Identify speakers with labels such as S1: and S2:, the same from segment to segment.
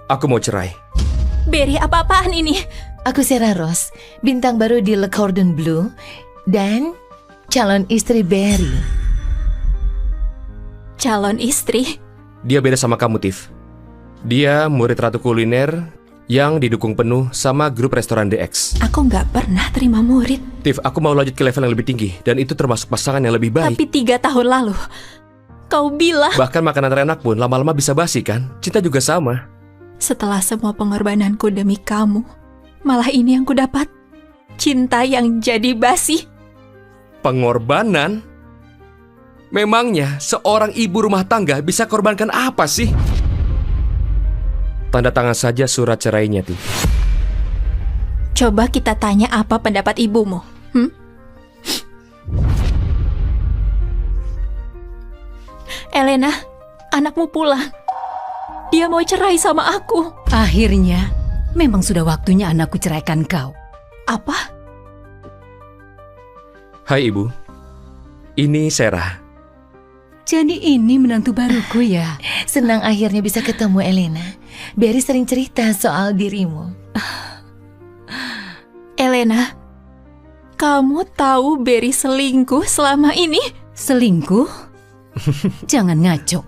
S1: Aku mau cerai.
S2: Berry, apa-apaan ini?
S3: Aku Sarah Ross, bintang baru di Le Cordon Bleu dan calon istri Berry.
S2: Calon istri?
S1: Dia beda sama kamu, Tiff. Dia murid ratu kuliner yang didukung penuh sama grup restoran DX.
S2: Aku nggak pernah terima murid.
S1: Tiff, aku mau lanjut ke level yang lebih tinggi, dan itu termasuk pasangan yang lebih baik.
S2: Tapi 3 tahun lalu, kau bilang...
S1: Bahkan makanan terenak pun lama-lama bisa basi kan? Cinta juga sama.
S2: Setelah semua pengorbananku demi kamu, malah ini yang kudapat. Cinta yang jadi basi.
S1: Pengorbanan? Memangnya seorang ibu rumah tangga bisa korbankan apa sih? Tanda tangan saja surat cerainya, Tiff.
S2: Coba kita tanya apa pendapat ibumu. Elena, anakmu pulang. Dia mau cerai sama aku.
S4: Akhirnya, memang sudah waktunya anakku ceraikan kau.
S2: Apa?
S1: Hai Ibu, ini Sarah.
S4: Jadi ini menantu baruku ya?
S3: Senang akhirnya bisa ketemu Elena. Berry sering cerita soal dirimu.
S2: Elena, kamu tahu Berry selingkuh selama ini?
S4: Selingkuh? Jangan ngaco.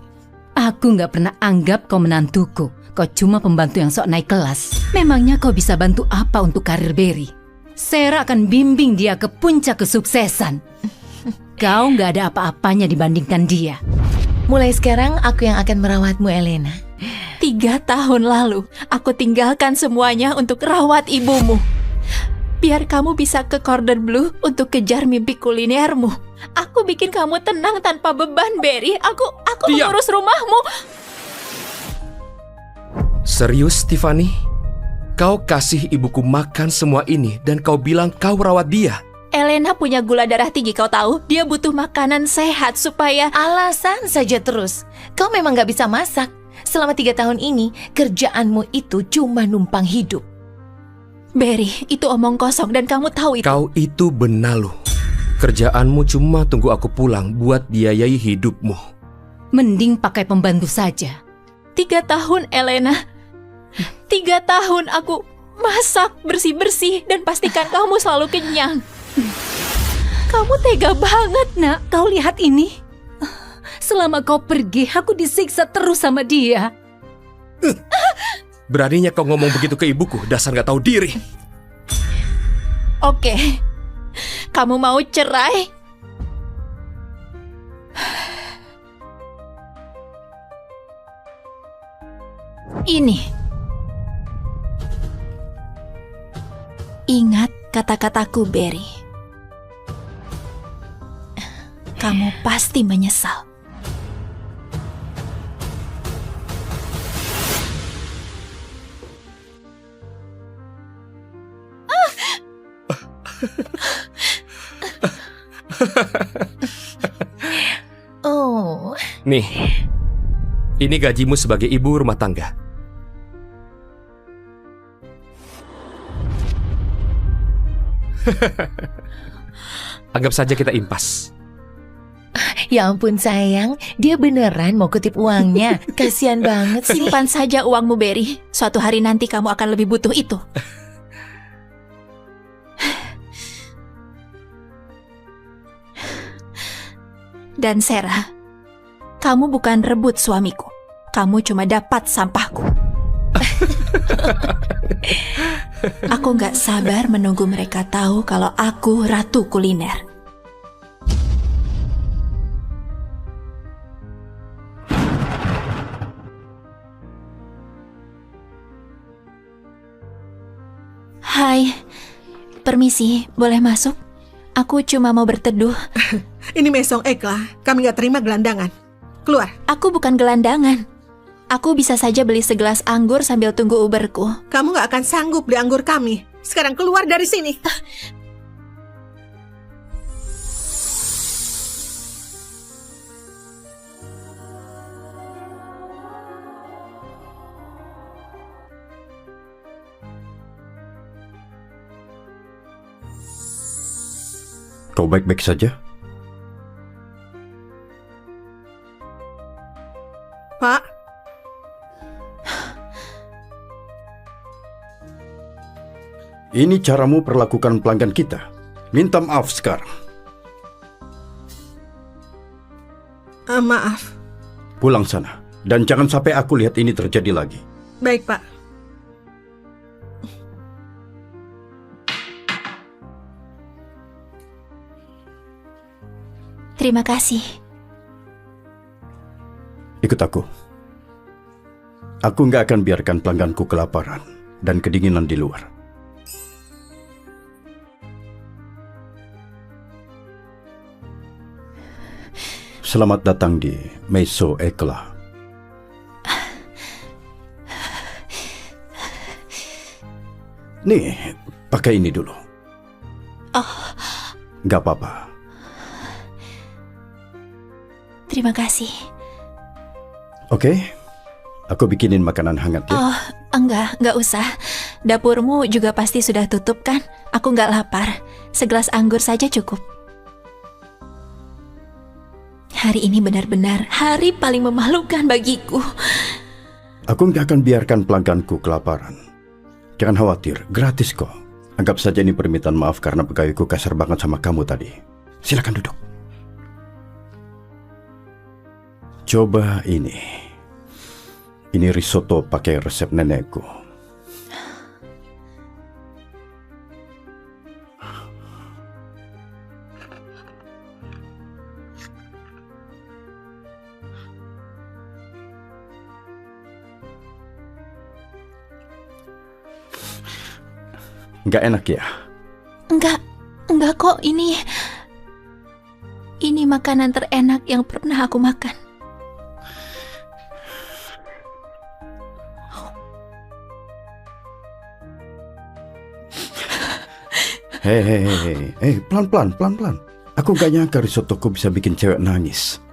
S4: Aku nggak pernah anggap kau menantuku. Kau cuma pembantu yang sok naik kelas. Memangnya kau bisa bantu apa untuk karir Berry? Sarah akan bimbing dia ke puncak kesuksesan. Kau nggak ada apa-apanya dibandingkan dia.
S3: Mulai sekarang aku yang akan merawatmu, Elena.
S2: 3 tahun lalu, aku tinggalkan semuanya untuk rawat ibumu. Biar kamu bisa ke Cordon Bleu untuk kejar mimpi kulinermu. Aku bikin kamu tenang tanpa beban, Berry. Aku
S1: Diam.
S2: mengurus rumahmu.
S1: Serius, Tiffany? Kau kasih ibuku makan semua ini dan kau bilang kau rawat dia?
S2: Elena punya gula darah tinggi, kau tahu? Dia butuh makanan sehat supaya...
S3: Alasan saja terus. Kau memang gak bisa masak. Selama 3 tahun ini, kerjaanmu itu cuma numpang hidup.
S2: Berry, itu omong kosong dan kamu tahu itu.
S1: Kau itu benalu. Kerjaanmu cuma tunggu aku pulang buat biayai hidupmu.
S4: Mending pakai pembantu saja.
S2: 3 tahun, Elena. 3 tahun aku masak, bersih-bersih, dan pastikan kamu selalu kenyang. Kamu tega banget, nak.
S4: Kau lihat ini. Selama kau pergi, aku disiksa terus sama dia.
S1: Beraninya kau ngomong begitu ke ibuku, dasar gak tahu diri.
S2: Oke, kamu mau cerai? Ini. Ingat kata-kataku, Berry. Kamu pasti menyesal.
S3: Oh,
S1: Nih, ini gajimu sebagai ibu rumah tangga. Anggap saja kita impas.
S3: ya ampun sayang. Dia beneran mau kutip uangnya. Kasian banget sih.
S2: Simpan saja uangmu, Berry. Suatu hari nanti kamu akan lebih butuh itu. Dan Sarah, kamu bukan rebut suamiku. Kamu cuma dapat sampahku. Aku gak sabar menunggu mereka tahu kalau aku ratu kuliner. Hai, permisi, boleh masuk? Aku cuma mau berteduh.
S5: Ini Mesong Ekla, kami gak terima gelandangan. Keluar.
S2: Aku bukan gelandangan. Aku bisa saja beli segelas anggur sambil tunggu Uberku.
S5: Kamu gak akan sanggup beli anggur kami. Sekarang keluar dari sini.
S6: Kau baik-baik saja?
S5: Pak,
S6: Ini caramu perlakukan pelanggan kita. Minta maaf sekarang.
S5: Maaf.
S6: Pulang sana. Dan jangan sampai aku lihat ini terjadi lagi.
S5: Baik, Pak.
S2: Terima kasih.
S6: Ikut aku. Aku nggak akan biarkan pelangganku kelaparan dan kedinginan di luar. Selamat datang di Maison Eclat. Nih, pakai ini dulu. Nggak apa-apa.
S2: Terima kasih.
S6: Oke, aku bikinin makanan hangat ya.
S2: Oh, enggak usah. Dapurmu juga pasti sudah tutup kan? Aku nggak lapar. Segelas anggur saja cukup. Hari ini benar-benar hari paling memalukan bagiku.
S6: Aku nggak akan biarkan pelangganku kelaparan. Jangan khawatir, gratis kok. Anggap saja ini permintaan maaf karena pegawaiku kasar banget sama kamu tadi. Silakan duduk. Coba ini. Ini risotto pakai resep nenekku. Nggak enak ya?
S2: Enggak kok, ini makanan terenak yang pernah aku makan.
S6: Hei, pelan-pelan. Aku gak nyangka risottoku bisa bikin cewek nangis.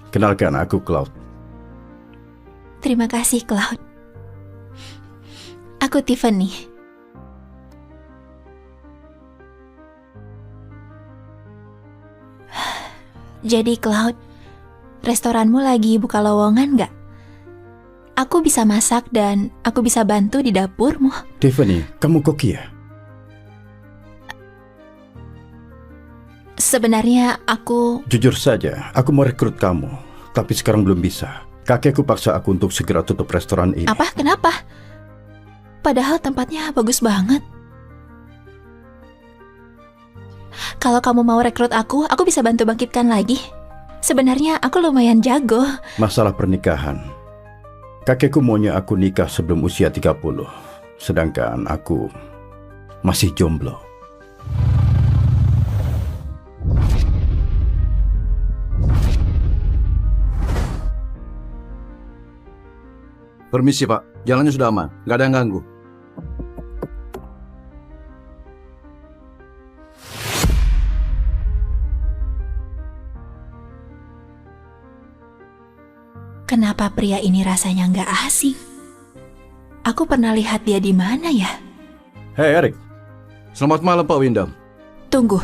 S6: Kenalkan, aku Cloud.
S2: Terima kasih, Cloud. Aku Tiffany. Jadi, Cloud, restoranmu lagi buka lowongan nggak? Aku bisa masak dan aku bisa bantu di dapurmu.
S6: Tiffany, kamu koki ya?
S2: Sebenarnya aku...
S6: Jujur saja, aku mau rekrut kamu. Tapi sekarang belum bisa. Kakekku paksa aku untuk segera tutup restoran ini.
S2: Apa? Kenapa? Padahal tempatnya bagus banget. Kalau kamu mau rekrut aku bisa bantu bangkitkan lagi. Sebenarnya aku lumayan jago.
S6: Masalah pernikahan. Kakekku maunya aku nikah sebelum usia 30. Sedangkan aku masih jomblo.
S7: Permisi Pak, jalannya sudah aman, nggak ada yang ganggu.
S2: Kenapa pria ini rasanya nggak asing? Aku pernah lihat dia di mana ya?
S6: Hei Eric.
S7: Selamat malam Pak Windham.
S2: Tunggu,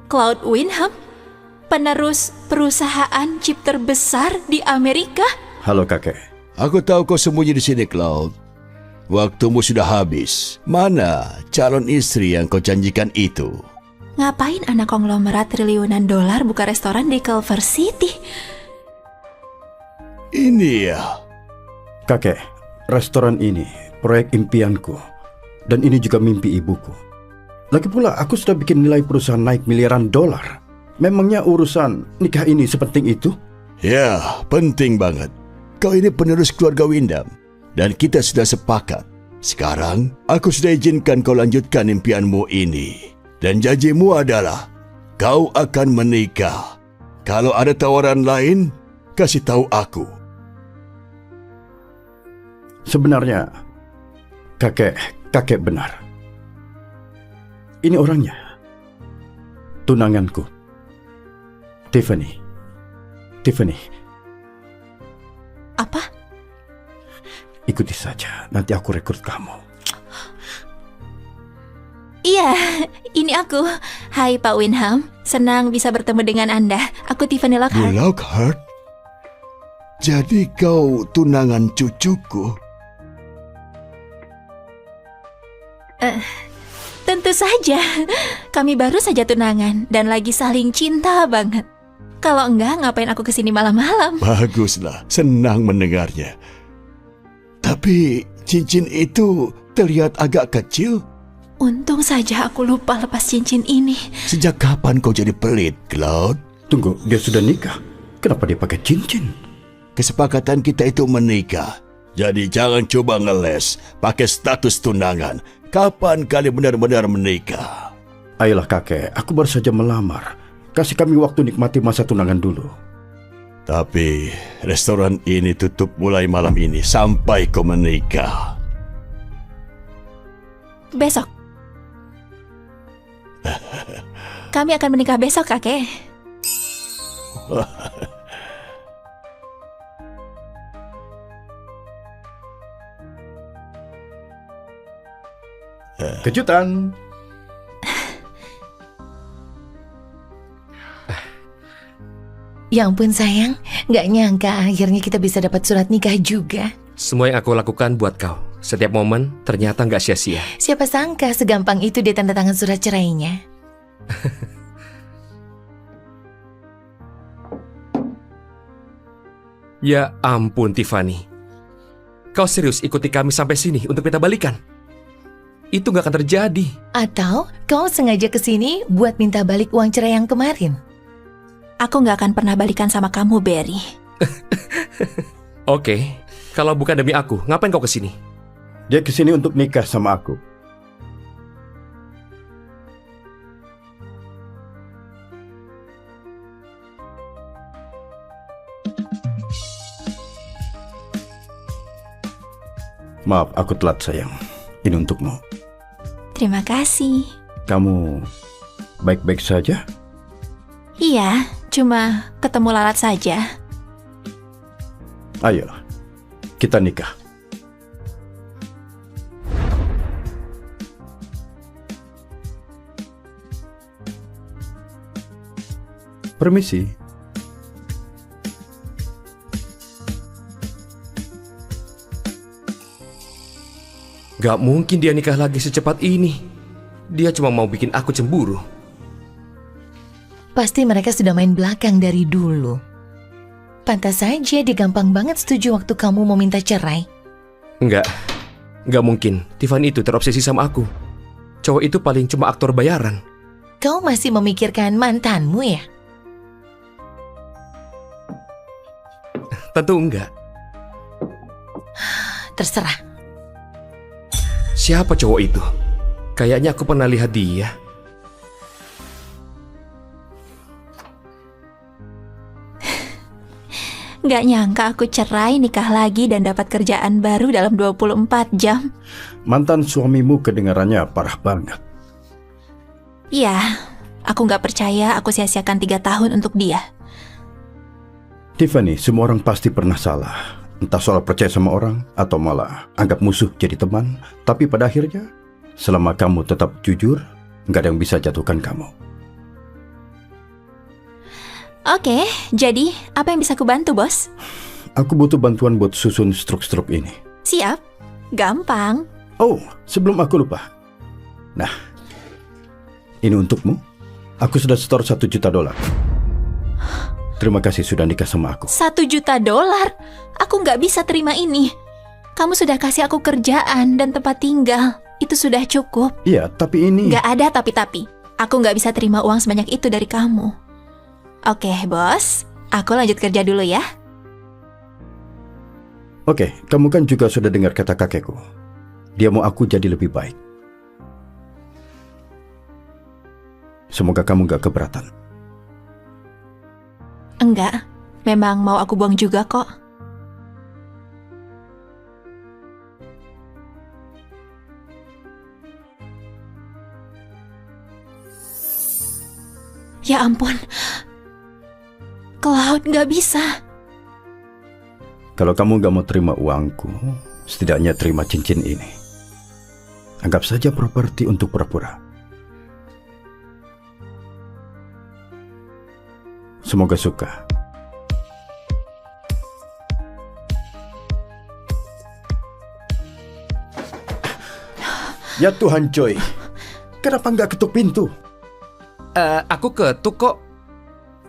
S2: Cloud Windham? Penerus perusahaan chip terbesar di Amerika?
S6: Halo kakek.
S8: Aku tahu kau sembunyi di sini, Cloud. Waktumu sudah habis. Mana calon istri yang kau janjikan itu?
S2: Ngapain anak konglomerat triliunan dolar buka restoran di Culver City?
S8: Ini ya.
S6: Kakek, restoran ini proyek impianku. Dan ini juga mimpi ibuku. Lagi pula aku sudah bikin nilai perusahaan naik miliaran dolar. Memangnya urusan nikah ini sepenting itu?
S8: Ya, penting banget. Kau ini penerus keluarga Windham. Dan kita sudah sepakat. Sekarang, aku sudah izinkan kau lanjutkan impianmu ini. Dan janjimu adalah, kau akan menikah. Kalau ada tawaran lain, kasih tahu aku.
S6: Sebenarnya, kakek benar. Ini orangnya. Tunanganku. Tiffany.
S2: Apa?
S6: Ikuti saja, nanti aku rekrut kamu.
S2: Iya, ini aku. Hai Pak Windham, senang bisa bertemu dengan Anda. Aku Tiffany Lockhart.
S8: Lockhart? Jadi kau tunangan cucuku?
S2: Tentu saja. Kami baru saja tunangan dan lagi saling cinta banget. Kalau enggak, ngapain aku kesini malam-malam?
S8: Baguslah, senang mendengarnya. Tapi cincin itu terlihat agak kecil.
S2: Untung saja aku lupa lepas cincin ini.
S8: Sejak kapan kau jadi pelit, Cloud?
S6: Tunggu, dia sudah nikah. Kenapa dia pakai cincin?
S8: Kesepakatan kita itu menikah. Jadi jangan coba ngeles pakai status tunangan. Kapan kalian benar-benar menikah?
S6: Ayolah kakek, aku baru saja melamar. Kasih kami waktu nikmati masa tunangan dulu.
S8: Tapi restoran ini tutup mulai malam ini sampai kau menikah.
S2: Besok. Kami akan menikah besok, kakek.
S6: Kejutan.
S3: Ya ampun sayang, nggak nyangka akhirnya kita bisa dapat surat nikah juga.
S1: Semua yang aku lakukan buat kau. Setiap momen ternyata nggak sia-sia.
S3: Siapa sangka segampang itu dia tanda tangan surat cerainya.
S1: Ya ampun, Tiffany. Kau serius ikuti kami sampai sini untuk minta balikan? Itu nggak akan terjadi.
S3: Atau kau sengaja kesini buat minta balik uang cerai yang kemarin?
S2: Aku nggak akan pernah balikan sama kamu, Barry.
S1: Oke, kalau bukan demi aku, ngapain kau kesini?
S6: Dia kesini untuk nikah sama aku. Maaf, aku telat sayang. Ini untukmu.
S2: Terima kasih.
S6: Kamu baik-baik saja?
S2: Iya, cuma ketemu lalat saja.
S6: Ayo, kita nikah. Permisi.
S1: Gak mungkin dia nikah lagi secepat ini. Dia cuma mau bikin aku cemburu.
S3: Pasti mereka sudah main belakang dari dulu. Pantas saja dia gampang banget setuju waktu kamu mau minta cerai.
S1: Gak mungkin. Tiffany itu terobsesi sama aku. Cowok itu paling cuma aktor bayaran.
S3: Kau masih memikirkan mantanmu ya?
S1: Tentu enggak.
S3: Terserah.
S1: Siapa cowok itu? Kayaknya aku pernah lihat dia.
S2: Nggak nyangka aku cerai, nikah lagi, dan dapat kerjaan baru dalam 24 jam.
S6: Mantan suamimu kedengarannya parah banget.
S2: Iya, aku nggak percaya aku sia-siakan 3 tahun untuk dia.
S6: Tiffany, semua orang pasti pernah salah. Entah soal percaya sama orang atau malah anggap musuh jadi teman. Tapi pada akhirnya, selama kamu tetap jujur, nggak ada yang bisa jatuhkan kamu.
S2: Oke, jadi apa yang bisa aku bantu, bos?
S6: Aku butuh bantuan buat susun struk-struk ini.
S2: Siap, gampang.
S6: Oh, sebelum aku lupa. Nah, ini untukmu. Aku sudah setor $1 juta. Terima kasih sudah nikah sama aku.
S2: $1 juta? Aku nggak bisa terima ini. Kamu sudah kasih aku kerjaan dan tempat tinggal. Itu sudah cukup.
S6: Iya, tapi ini...
S2: Nggak ada tapi-tapi. Aku nggak bisa terima uang sebanyak itu dari kamu. Oke, bos. Aku lanjut kerja dulu ya.
S6: Oke, kamu kan juga sudah dengar kata kakekku. Dia mau aku jadi lebih baik. Semoga kamu gak keberatan.
S2: Enggak, memang mau aku buang juga kok. Ya ampun, Cloud, gak bisa.
S6: Kalau kamu gak mau terima uangku, setidaknya terima cincin ini. Anggap saja properti untuk pura-pura. Semoga suka. Ya Tuhan, Joy. Kenapa nggak ketuk pintu?
S1: Aku ketuk kok.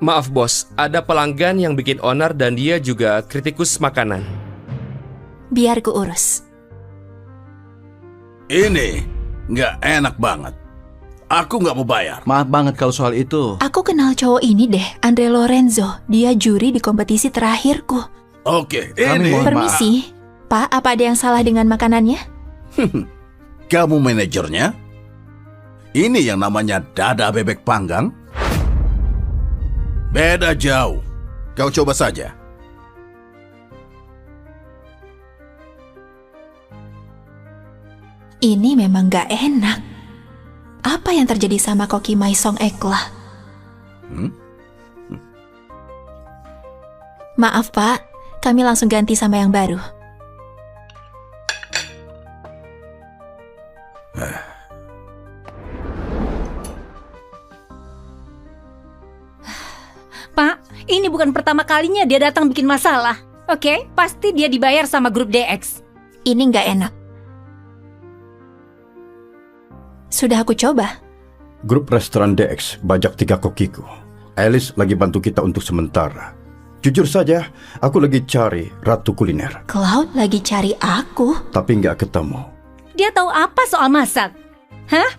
S1: Maaf bos, ada pelanggan yang bikin onar dan dia juga kritikus makanan.
S2: Biar ku urus.
S9: Ini nggak enak banget. Aku nggak mau bayar.
S7: Maaf banget kalau soal itu.
S2: Aku kenal cowok ini deh, Andre Lorenzo. Dia juri di kompetisi terakhirku.
S9: Oke,
S7: Kami
S9: ini.
S7: mohon
S2: Permisi, Pak, apa ada yang salah dengan makanannya?
S9: Kamu manajernya? Ini yang namanya dada bebek panggang? Beda jauh. Kau coba saja.
S2: Ini memang gak enak. Apa yang terjadi sama Koki Maisong Ekla? Maaf Pak, kami langsung ganti sama yang baru.
S4: Pak, ini bukan pertama kalinya dia datang bikin masalah. Oke, pasti dia dibayar sama grup DX.
S2: Ini gak enak. Sudah aku coba.
S6: Grup restoran DX bajak 3 kokiku. Alice lagi bantu kita untuk sementara. Jujur saja, aku lagi cari ratu kuliner.
S2: Cloud lagi cari aku.
S6: Tapi nggak ketemu.
S4: Dia tahu apa soal masak? Hah?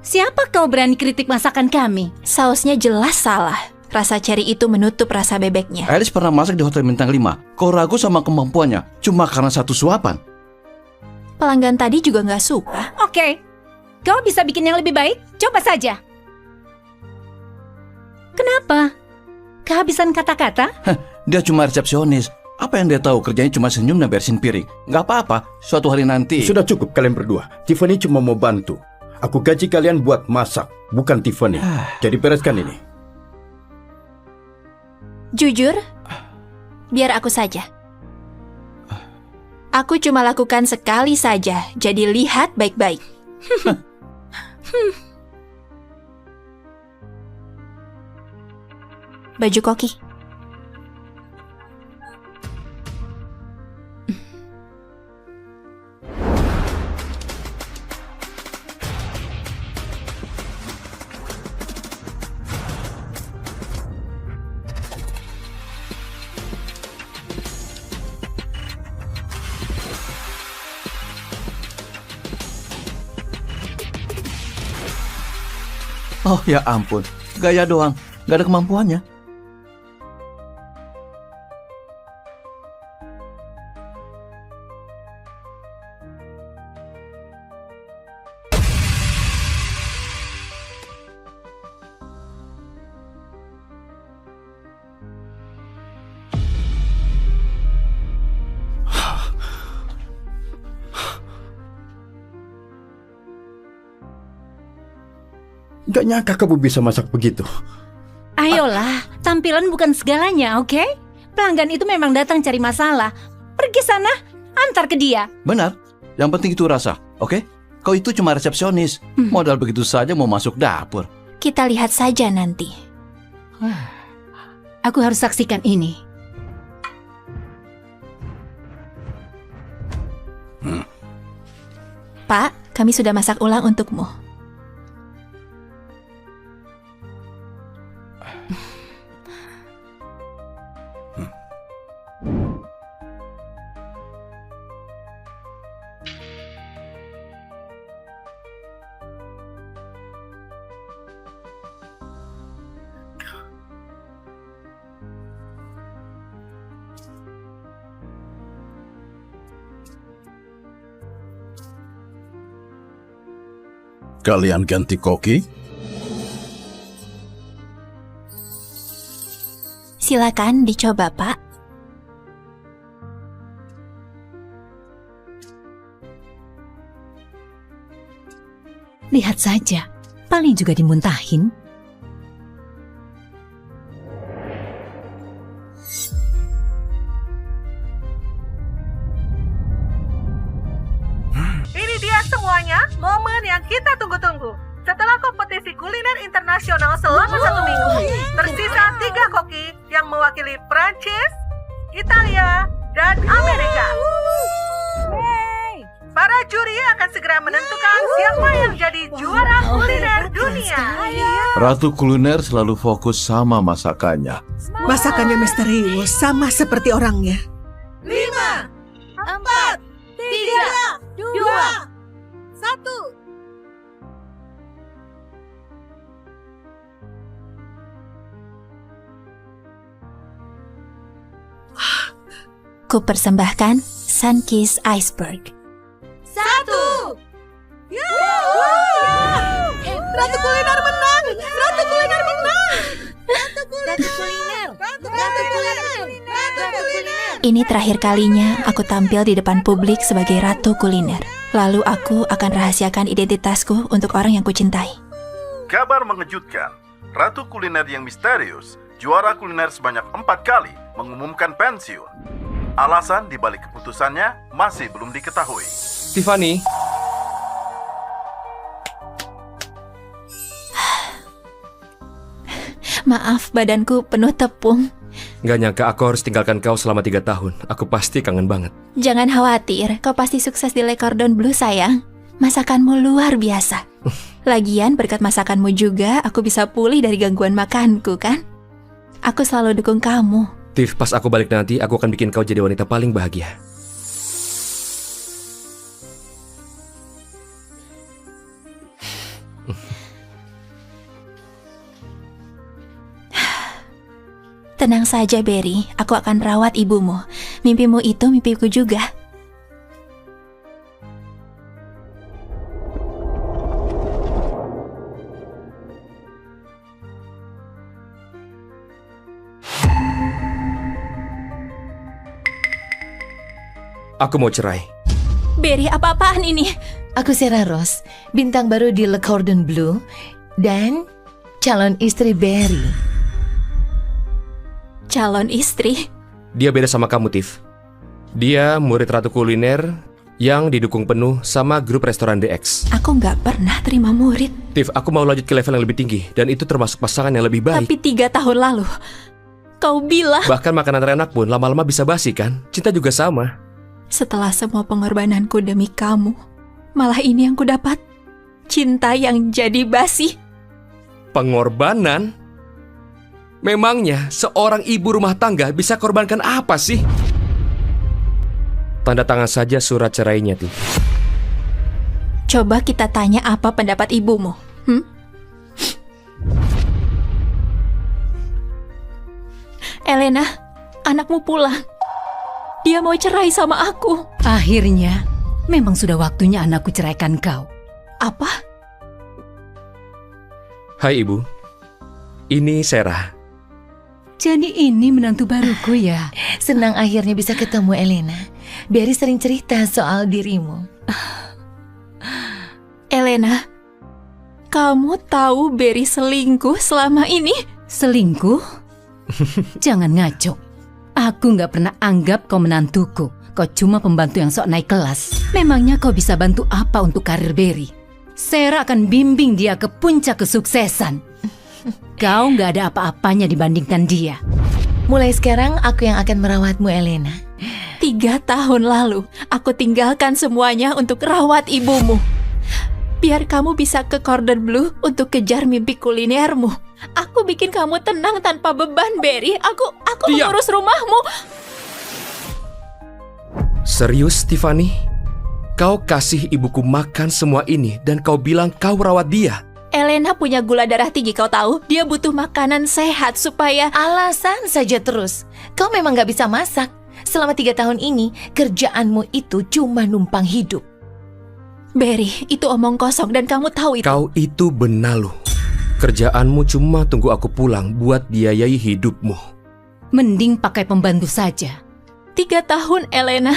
S4: Siapa kau berani kritik masakan kami?
S2: Sausnya jelas salah. Rasa ceri itu menutup rasa bebeknya.
S7: Alice pernah masak di Hotel Bintang 5. Kau ragu sama kemampuannya cuma karena satu suapan.
S2: Pelanggan tadi juga gak suka.
S4: Oke, kau bisa bikin yang lebih baik? Coba saja. Kenapa? Kehabisan kata-kata?
S7: Dia cuma resepsionis. Apa yang dia tahu? Kerjanya cuma senyum dan bersihin piring. Nggak apa-apa, suatu hari nanti.
S6: Sudah cukup kalian berdua. Tiffany cuma mau bantu. Aku gaji kalian buat masak, bukan Tiffany. Jadi bereskan ini.
S2: Jujur, biar aku saja. Aku cuma lakukan sekali saja, jadi lihat baik-baik. Baju koki.
S7: Oh ya ampun, gaya doang, nggak ada kemampuannya.
S6: Gak nyangka kamu bisa masak begitu.
S4: Ayolah, tampilan bukan segalanya, oke? Pelanggan itu memang datang cari masalah. Pergi sana, antar ke dia.
S7: Benar, yang penting itu rasa, oke? Kau itu cuma resepsionis, modal begitu saja mau masuk dapur.
S2: Kita lihat saja nanti.
S4: Aku harus saksikan ini.
S2: Pak, kami sudah masak ulang untukmu.
S9: Kalian ganti koki?
S2: Silakan dicoba, Pak.
S4: Lihat saja, paling juga dimuntahin.
S5: Ini dia semuanya, momen yang kita tunggu-tunggu. Setelah kompetisi kuliner internasional selama 1 minggu, tersisa 3 koki yang mewakili Prancis, Italia, dan Amerika. Para juri akan segera menentukan siapa yang jadi juara kuliner dunia.
S7: Ratu kuliner selalu fokus sama masakannya.
S5: Masakannya misterius, sama seperti orangnya. 5, 4, 3, 2, 1.
S2: Ku persembahkan Sunkist Iceberg.
S5: 1. Ratu kuliner menang. Ratu kuliner menang. Ratu kuliner. Ratu kuliner.
S2: Ini terakhir kalinya aku tampil di depan publik sebagai Ratu Kuliner. Lalu aku akan rahasiakan identitasku untuk orang yang kucintai.
S10: Kabar mengejutkan. Ratu kuliner yang misterius, juara kuliner sebanyak 4 kali, mengumumkan pensiun. Alasan dibalik keputusannya masih belum diketahui.
S1: Tiffany,
S2: Maaf, badanku penuh tepung.
S1: gak nyangka aku harus tinggalkan kau selama 3 tahun. Aku pasti kangen banget.
S2: Jangan khawatir, kau pasti sukses di Le Cordon Bleu, sayang. Masakanmu luar biasa. Lagian berkat masakanmu juga, aku bisa pulih dari gangguan makanku, kan? Aku selalu dukung kamu.
S1: Tiff, pas aku balik nanti, aku akan bikin kau jadi wanita paling bahagia.
S2: Tenang saja, Berry. Aku akan rawat ibumu. Mimpimu itu mimpiku juga.
S1: Aku mau cerai.
S2: Berry, apa-apaan ini?
S3: Aku Sarah Ross, bintang baru di Le Cordon Bleu dan calon istri Berry.
S2: Calon istri?
S1: Dia beda sama kamu, Tiff. Dia murid Ratu Kuliner yang didukung penuh sama grup restoran DX.
S2: Aku nggak pernah terima murid.
S1: Tiff, aku mau lanjut ke level yang lebih tinggi, dan itu termasuk pasangan yang lebih baik.
S2: Tapi 3 tahun lalu, kau bilang...
S1: Bahkan makanan terenak pun lama-lama bisa basi, kan? Cinta juga sama.
S2: Setelah semua pengorbananku demi kamu, malah ini yang kudapat. Cinta yang jadi basi.
S1: Pengorbanan? Memangnya seorang ibu rumah tangga bisa korbankan apa sih? Tanda tangan saja surat cerainya, Tiff.
S2: Coba kita tanya apa pendapat ibumu. Elena, anakmu pulang. Dia mau cerai sama aku.
S4: Akhirnya, memang sudah waktunya anakku ceraikan kau.
S2: Apa?
S1: Hai Ibu, ini Sarah.
S4: Jadi ini menantu baruku ya?
S3: Senang akhirnya bisa ketemu Elena. Berry sering cerita soal dirimu.
S2: Elena, kamu tahu Berry selingkuh selama ini?
S4: Selingkuh? Jangan ngaco. Aku nggak pernah anggap kau menantuku. Kau cuma pembantu yang sok naik kelas. Memangnya kau bisa bantu apa untuk karir Berry? Sarah akan bimbing dia ke puncak kesuksesan. Kau nggak ada apa-apanya dibandingkan dia.
S3: Mulai sekarang aku yang akan merawatmu, Elena.
S2: 3 tahun lalu, aku tinggalkan semuanya untuk rawat ibumu. Biar kamu bisa ke Cordon Bleu untuk kejar mimpi kulinermu. Aku bikin kamu tenang tanpa beban, Berry. Aku
S1: Diam.
S2: mengurus rumahmu.
S1: Serius, Tiffany? Kau kasih ibuku makan semua ini dan kau bilang kau rawat dia?
S2: Elena punya gula darah tinggi, kau tahu? Dia butuh makanan sehat supaya...
S3: Alasan saja terus. Kau memang gak bisa masak. Selama 3 tahun ini, kerjaanmu itu cuma numpang hidup.
S2: Berry, itu omong kosong dan kamu tahu itu.
S1: Kau itu benalu. Kerjaanmu cuma tunggu aku pulang buat biayai hidupmu.
S4: Mending pakai pembantu saja.
S2: 3 tahun, Elena.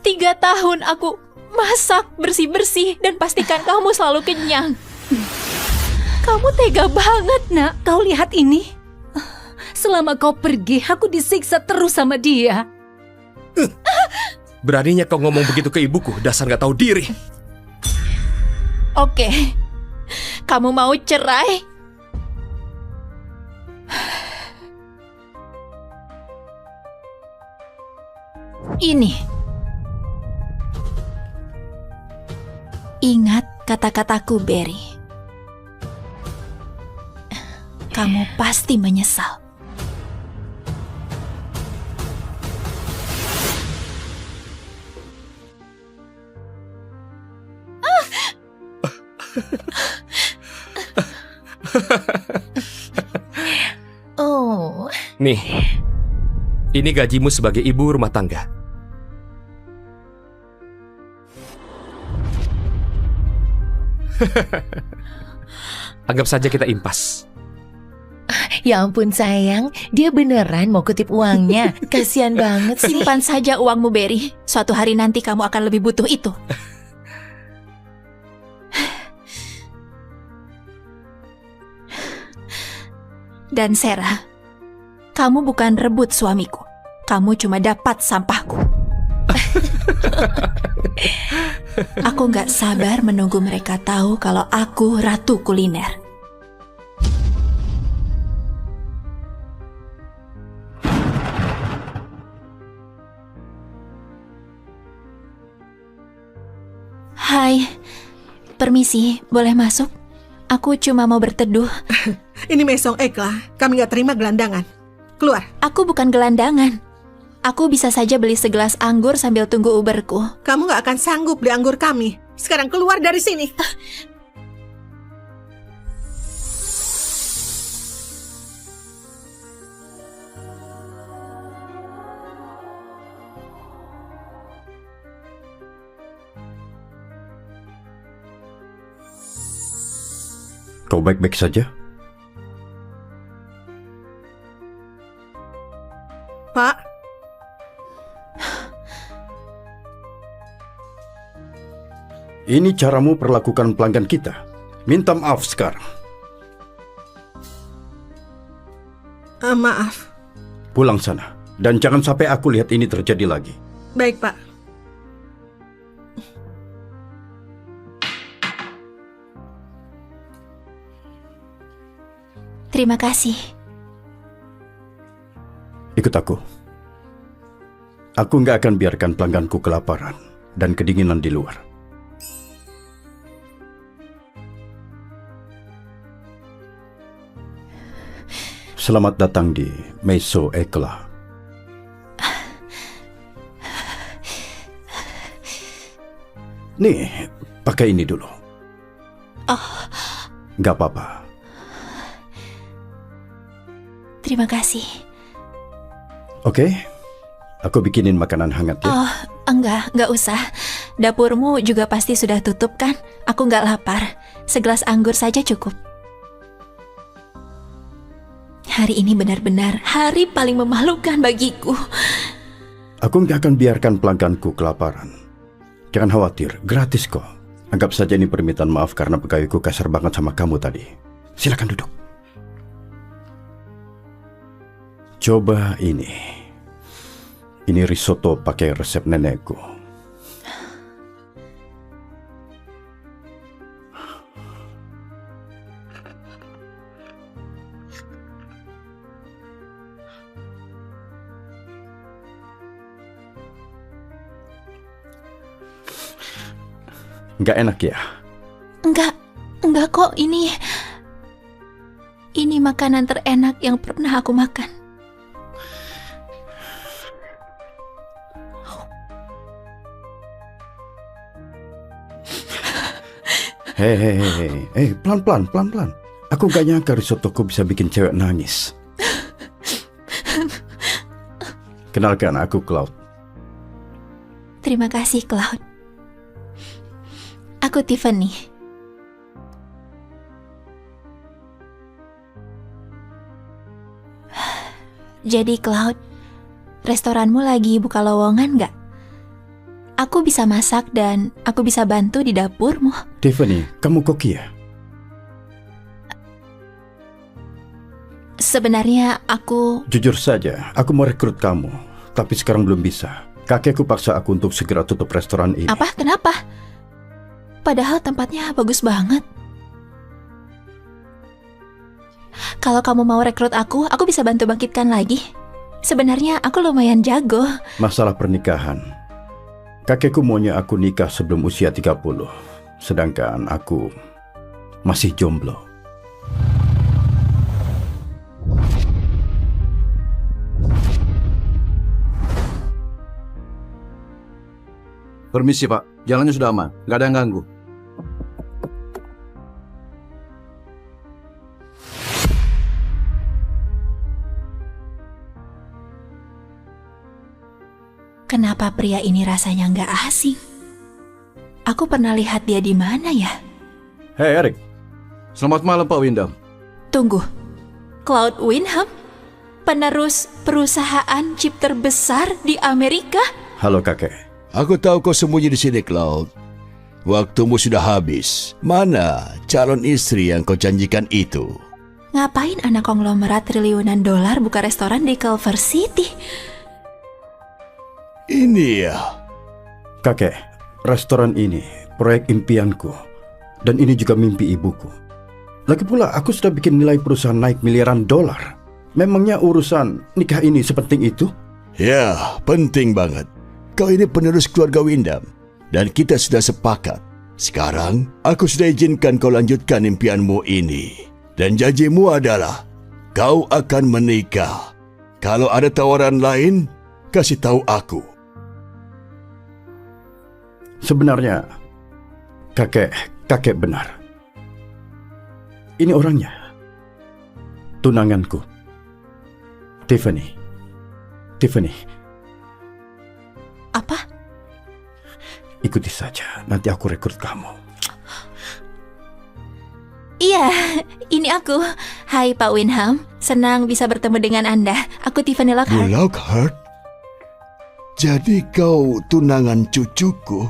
S2: 3 tahun aku masak, bersih-bersih, dan pastikan kamu selalu kenyang. Kamu tega banget, nak.
S4: Kau lihat ini. Selama kau pergi, aku disiksa terus sama dia.
S1: Beraninya kau ngomong begitu ke ibuku, dasar gak tahu diri.
S2: Oke. Kamu mau cerai? Ini. Ingat kata-kataku, Barry. Kamu pasti menyesal.
S3: Oh,
S1: Nih, ini gajimu sebagai ibu rumah tangga. Anggap saja kita impas.
S3: ya ampun sayang, dia beneran mau kutip uangnya. Kasian banget sih.
S2: Simpan saja uangmu, Barry. Suatu hari nanti kamu akan lebih butuh itu. Dan Sarah, kamu bukan rebut suamiku. Kamu cuma dapat sampahku. Aku gak sabar menunggu mereka tahu kalau aku ratu kuliner. Hai, permisi, boleh masuk? Aku cuma mau berteduh.
S5: Ini Mesong Ekla, kami nggak terima gelandangan. Keluar.
S2: Aku bukan gelandangan. Aku bisa saja beli segelas anggur sambil tunggu Uberku.
S5: Kamu nggak akan sanggup beli anggur kami. Sekarang keluar dari sini.
S6: Kau baik-baik saja?
S5: Pak,
S6: Ini caramu perlakukan pelanggan kita. Minta maaf sekarang.
S5: maaf.
S6: Pulang sana. Dan jangan sampai aku lihat ini terjadi lagi.
S5: Baik, Pak.
S2: Terima kasih.
S6: Ikut aku. Aku nggak akan biarkan pelangganku kelaparan dan kedinginan di luar. Selamat datang di Meso Ekla. Nih, pakai ini dulu. Nggak apa-apa.
S2: Terima kasih.
S6: Oke, aku bikinin makanan hangat ya.
S2: Oh, enggak usah. Dapurmu juga pasti sudah tutup kan? Aku nggak lapar. Segelas anggur saja cukup. Hari ini benar-benar hari paling memalukan bagiku.
S6: Aku nggak akan biarkan pelangganku kelaparan. Jangan khawatir, gratis kok. Anggap saja ini permintaan maaf karena pegawaiku kasar banget sama kamu tadi. Silakan duduk. Coba ini. Ini risotto pakai resep nenekku. Nggak enak ya?
S2: Enggak kok, ini makanan terenak yang pernah aku makan.
S6: Hei, pelan-pelan. Aku nggak nyangka risottoku bisa bikin cewek nangis. Kenalkan, aku Cloud.
S2: Terima kasih, Cloud. Aku Tiffany. Jadi Cloud, restoranmu lagi buka lowongan nggak? Aku bisa masak dan aku bisa bantu di dapurmu.
S6: Tiffany, kamu koki ya?
S2: Sebenarnya aku...
S6: Jujur saja, aku mau rekrut kamu. Tapi sekarang belum bisa. Kakekku paksa aku untuk segera tutup restoran ini.
S2: Apa? Kenapa? Padahal tempatnya bagus banget. Kalau kamu mau rekrut aku bisa bantu bangkitkan lagi. Sebenarnya aku lumayan jago.
S6: Masalah pernikahan. Kakekku maunya aku nikah sebelum usia 30. sedangkan aku masih jomblo.
S7: Permisi Pak, jalannya sudah aman, nggak ada yang ganggu.
S2: Kenapa pria ini rasanya nggak asing? Aku pernah lihat dia di mana ya?
S6: Hei Erik,
S7: Selamat malam Pak Windham.
S2: Tunggu, Cloud Windham? Penerus perusahaan chip terbesar di Amerika?
S6: halo kakek.
S8: Aku tahu kau sembunyi di sini, Cloud. Waktumu sudah habis. Mana calon istri yang kau janjikan itu?
S2: Ngapain anak konglomerat triliunan dolar buka restoran di Culver City?
S8: Ini ya.
S6: Kakek, restoran ini proyek impianku. Dan ini juga mimpi ibuku. Lagi pula aku sudah bikin nilai perusahaan naik miliaran dolar. Memangnya urusan nikah ini sepenting itu?
S8: Ya, penting banget. Kau ini penerus keluarga Windham. Dan kita sudah sepakat. Sekarang, aku sudah izinkan kau lanjutkan impianmu ini. Dan janjimu adalah, kau akan menikah. Kalau ada tawaran lain, kasih tahu aku.
S6: Sebenarnya, kakek benar. Ini orangnya. Tunanganku. Tiffany.
S2: Apa?
S6: Ikuti saja, nanti aku rekrut kamu.
S2: Iya, ini aku. Hai Pak Windham, senang bisa bertemu dengan Anda. Aku Tiffany
S8: Bu
S2: Lockhart.
S8: Lockhart? Jadi kau tunangan cucuku?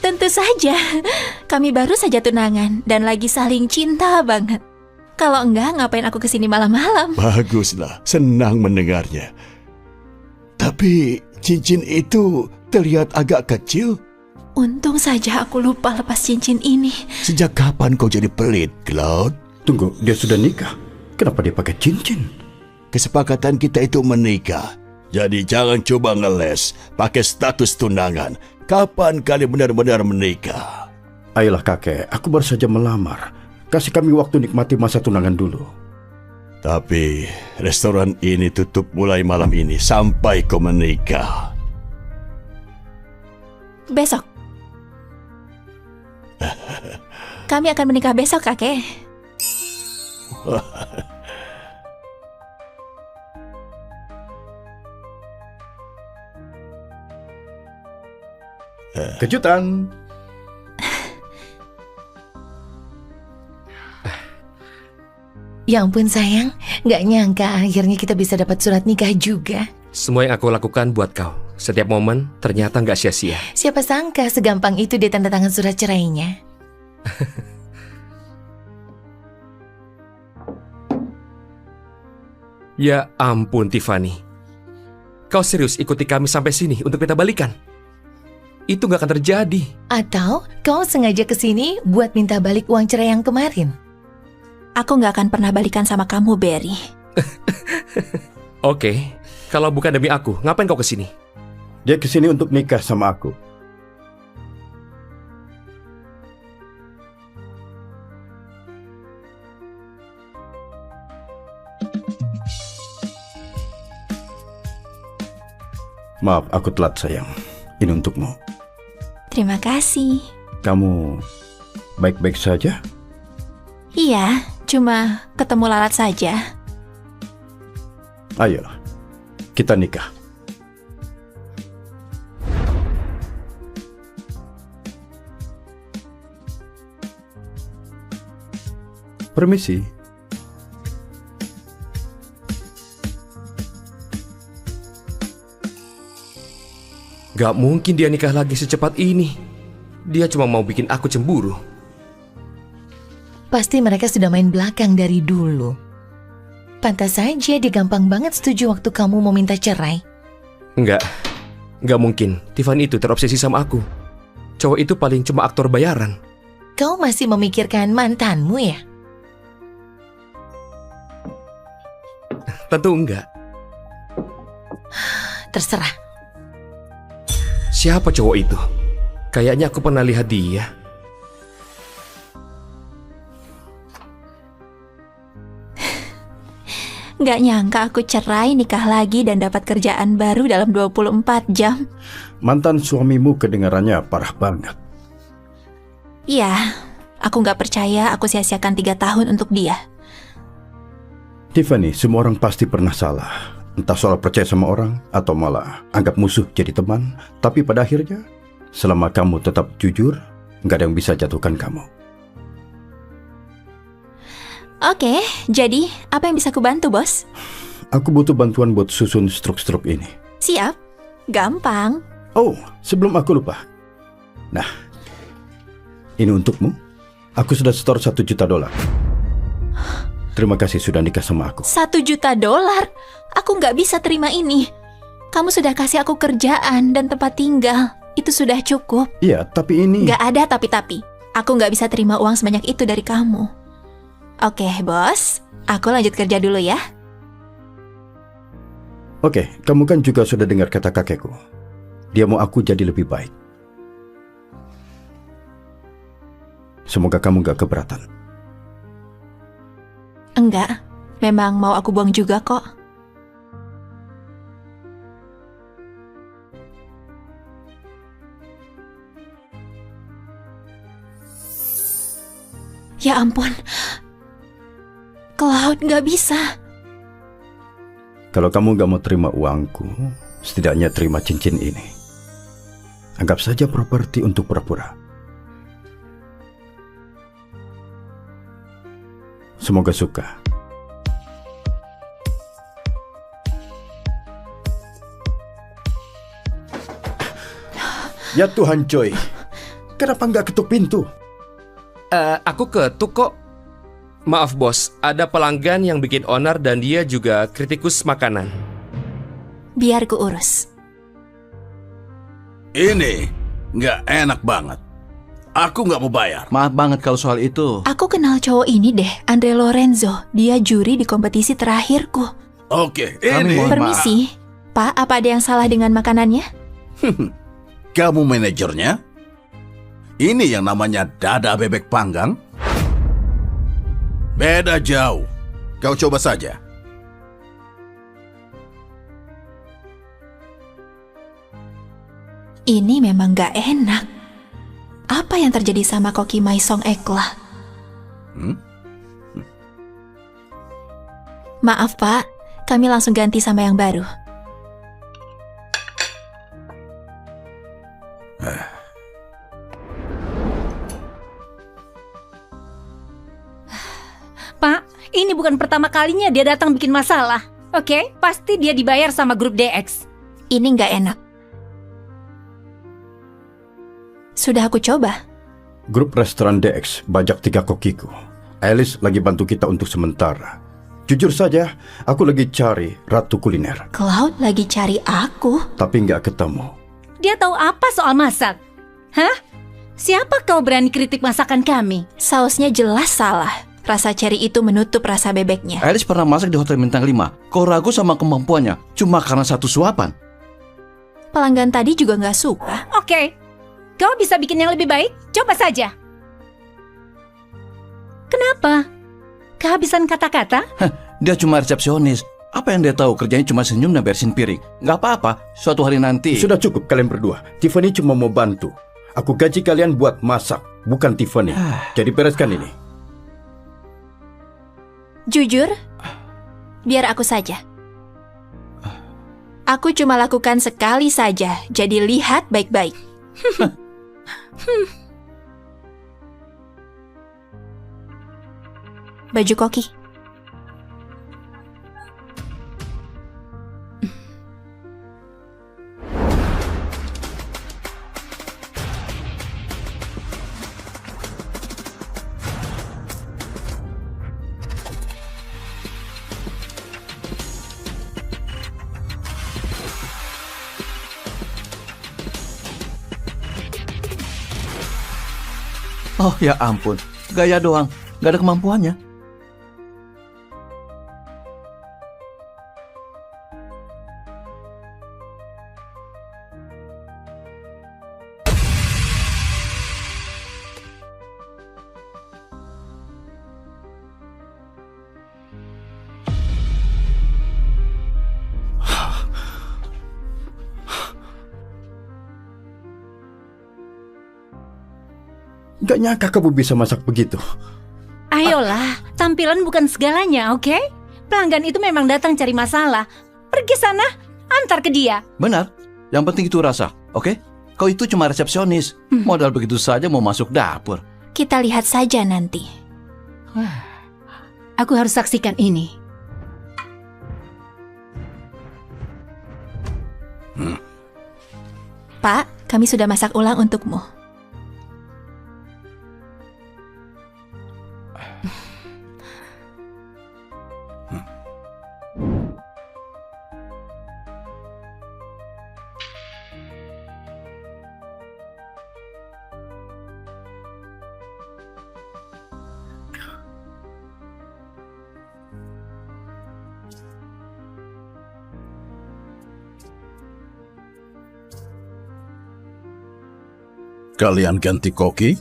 S2: Tentu saja. Kami baru saja tunangan dan lagi saling cinta banget. Kalau enggak, ngapain aku kesini malam-malam?
S8: Baguslah, senang mendengarnya. Tapi cincin itu terlihat agak kecil.
S2: Untung saja aku lupa lepas cincin ini.
S8: Sejak kapan kau jadi pelit, Cloud?
S6: Tunggu, dia sudah nikah. Kenapa dia pakai cincin?
S8: Kesepakatan kita itu menikah. Jadi jangan coba ngeles pakai status tunangan. Kapan kalian benar-benar menikah?
S6: Ayolah kakek, aku baru saja melamar. Kasih kami waktu nikmati masa tunangan dulu.
S8: Tapi restoran ini tutup mulai malam ini sampai kau menikah.
S2: Besok. Kami akan menikah besok, kakek.
S6: Kejutan.
S3: Ya ampun sayang, nggak nyangka akhirnya kita bisa dapat surat nikah juga.
S1: Semua yang aku lakukan buat kau. Setiap momen ternyata nggak sia-sia.
S3: Siapa sangka segampang itu dia tanda tangan surat cerainya.
S1: Ya ampun Tiffany. Kau serius ikuti kami sampai sini untuk kita balikan? Itu nggak akan terjadi.
S3: Atau kau sengaja kesini buat minta balik uang cerai yang kemarin?
S2: Aku nggak akan pernah balikan sama kamu, Barry.
S1: Oke, kalau bukan demi aku, ngapain kau kesini?
S6: Dia kesini untuk nikah sama aku. Maaf, aku telat sayang. Ini untukmu.
S2: Terima kasih.
S6: Kamu baik-baik saja?
S2: Iya, cuma ketemu lalat saja.
S6: Ayo, kita nikah. Permisi.
S1: Gak mungkin dia nikah lagi secepat ini. Dia cuma mau bikin aku cemburu.
S3: Pasti mereka sudah main belakang dari dulu. Pantas saja dia gampang banget setuju waktu kamu mau minta cerai.
S1: Gak mungkin. Tiffany itu terobsesi sama aku. Cowok itu paling cuma aktor bayaran.
S3: Kau masih memikirkan mantanmu ya?
S1: Tentu enggak.
S3: Terserah.
S1: Siapa cowok itu? Kayaknya aku pernah lihat dia.
S2: Nggak nyangka aku cerai, nikah lagi, dan dapat kerjaan baru dalam 24 jam.
S6: Mantan suamimu kedengarannya parah banget.
S2: Iya, aku nggak percaya aku sia-siakan 3 tahun untuk dia.
S6: Tiffany, semua orang pasti pernah salah. Entah soal percaya sama orang atau malah anggap musuh jadi teman. Tapi pada akhirnya, selama kamu tetap jujur, nggak ada yang bisa jatuhkan kamu.
S2: Oke, jadi apa yang bisa aku bantu, bos?
S6: Aku butuh bantuan buat susun struk-struk ini.
S2: Siap, gampang.
S6: Oh, sebelum aku lupa. Nah, ini untukmu. Aku sudah setor $1 juta. Terima kasih sudah nikah sama aku.
S2: $1 juta? Aku nggak bisa terima ini. Kamu sudah kasih aku kerjaan dan tempat tinggal. Itu sudah cukup.
S6: Iya, tapi ini...
S2: Nggak ada tapi-tapi. Aku nggak bisa terima uang sebanyak itu dari kamu. Oke, bos. Aku lanjut kerja dulu ya.
S6: Oke, kamu kan juga sudah dengar kata kakekku. Dia mau aku jadi lebih baik. Semoga kamu gak keberatan.
S2: Enggak, memang mau aku buang juga kok. Ya ampun, Cloud nggak bisa.
S6: Kalau kamu gak mau terima uangku, setidaknya terima cincin ini. Anggap saja properti untuk pura-pura. Semoga suka. Ya Tuhan, Joy. Kenapa nggak ketuk pintu?
S1: Aku ketuk kok. Maaf bos, ada pelanggan yang bikin onar dan dia juga kritikus makanan.
S2: Biar ku urus.
S9: Ini nggak enak banget. Aku nggak mau bayar.
S7: Maaf banget kalau soal itu.
S2: Aku kenal cowok ini deh, Andre Lorenzo. Dia juri di kompetisi terakhirku.
S9: Oke,
S7: Kami
S9: ini.
S7: mohon
S2: Permisi, Pak, apa ada yang salah dengan makanannya?
S9: Kamu manajernya? Ini yang namanya dada bebek panggang? Beda jauh. Kau coba saja.
S2: Ini memang gak enak. Apa yang terjadi sama Koki Maisong Ekla? Maaf Pak, kami langsung ganti sama yang baru.
S4: Pak, ini bukan pertama kalinya dia datang bikin masalah. Oke, pasti dia dibayar sama grup DX.
S2: Ini gak enak. Sudah aku coba.
S6: Grup restoran DX bajak 3 kokiku. Alice lagi bantu kita untuk sementara. Jujur saja, aku lagi cari ratu kuliner.
S2: Cloud lagi cari aku.
S6: Tapi nggak ketemu.
S4: Dia tahu apa soal masak? Hah? Siapa kau berani kritik masakan kami?
S2: Sausnya jelas salah. Rasa ceri itu menutup rasa bebeknya.
S7: Alice pernah masak di Hotel Bintang 5. Kau ragu sama kemampuannya cuma karena satu suapan.
S2: Pelanggan tadi juga gak suka.
S4: Oke, kau bisa bikin yang lebih baik? Coba saja. Kenapa? Kehabisan kata-kata?
S7: Dia cuma resepsionis. Apa yang dia tahu? Kerjanya cuma senyum dan bersihin piring. Nggak apa-apa, suatu hari nanti.
S6: Sudah cukup kalian berdua. Tiffany cuma mau bantu. Aku gaji kalian buat masak, bukan Tiffany. Jadi bereskan ini.
S2: Jujur, biar aku saja. Aku cuma lakukan sekali saja, jadi lihat baik-baik. Baju koki.
S7: Oh ya ampun, gaya doang, nggak ada kemampuannya.
S6: Gak nyangka kamu bisa masak begitu.
S4: Ayolah, tampilan bukan segalanya, oke? Pelanggan itu memang datang cari masalah. Pergi sana, antar ke dia.
S7: Benar. Yang penting itu rasa, oke? Kau itu cuma resepsionis. Modal begitu saja mau masuk dapur.
S2: Kita lihat saja nanti.
S4: Aku harus saksikan ini.
S2: Pak, kami sudah masak ulang untukmu.
S9: Kalian ganti koki?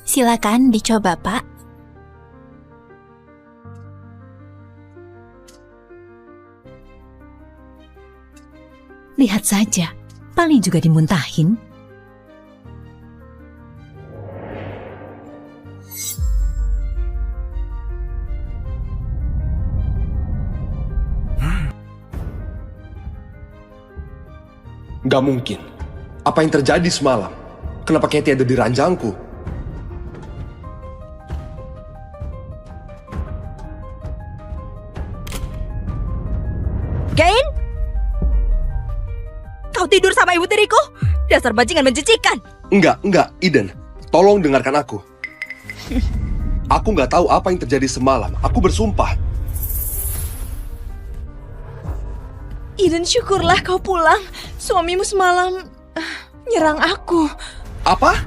S2: Silakan dicoba, Pak.
S4: Lihat saja, paling juga dimuntahin.
S11: Gak mungkin. Apa yang terjadi semalam? Kenapa Katie ada di ranjangku?
S12: Gain? Kau tidur sama ibu tiriku? Dasar bajingan menjijikan.
S11: Enggak, Eden. Tolong dengarkan aku. Aku gak tahu apa yang terjadi semalam. Aku bersumpah.
S12: Eden, syukurlah kau pulang. Suamimu semalam nyerang aku.
S11: Apa?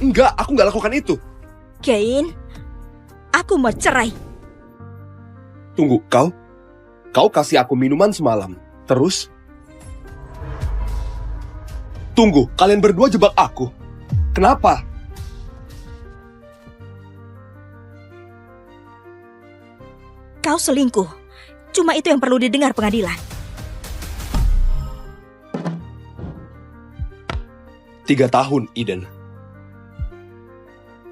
S11: Enggak, aku gak lakukan itu.
S12: Gain, aku mau cerai.
S11: Tunggu, Kau kasih aku minuman semalam. Terus? Tunggu, kalian berdua jebak aku. Kenapa?
S12: Kau selingkuh. Cuma itu yang perlu didengar pengadilan.
S11: 3 tahun, Eden.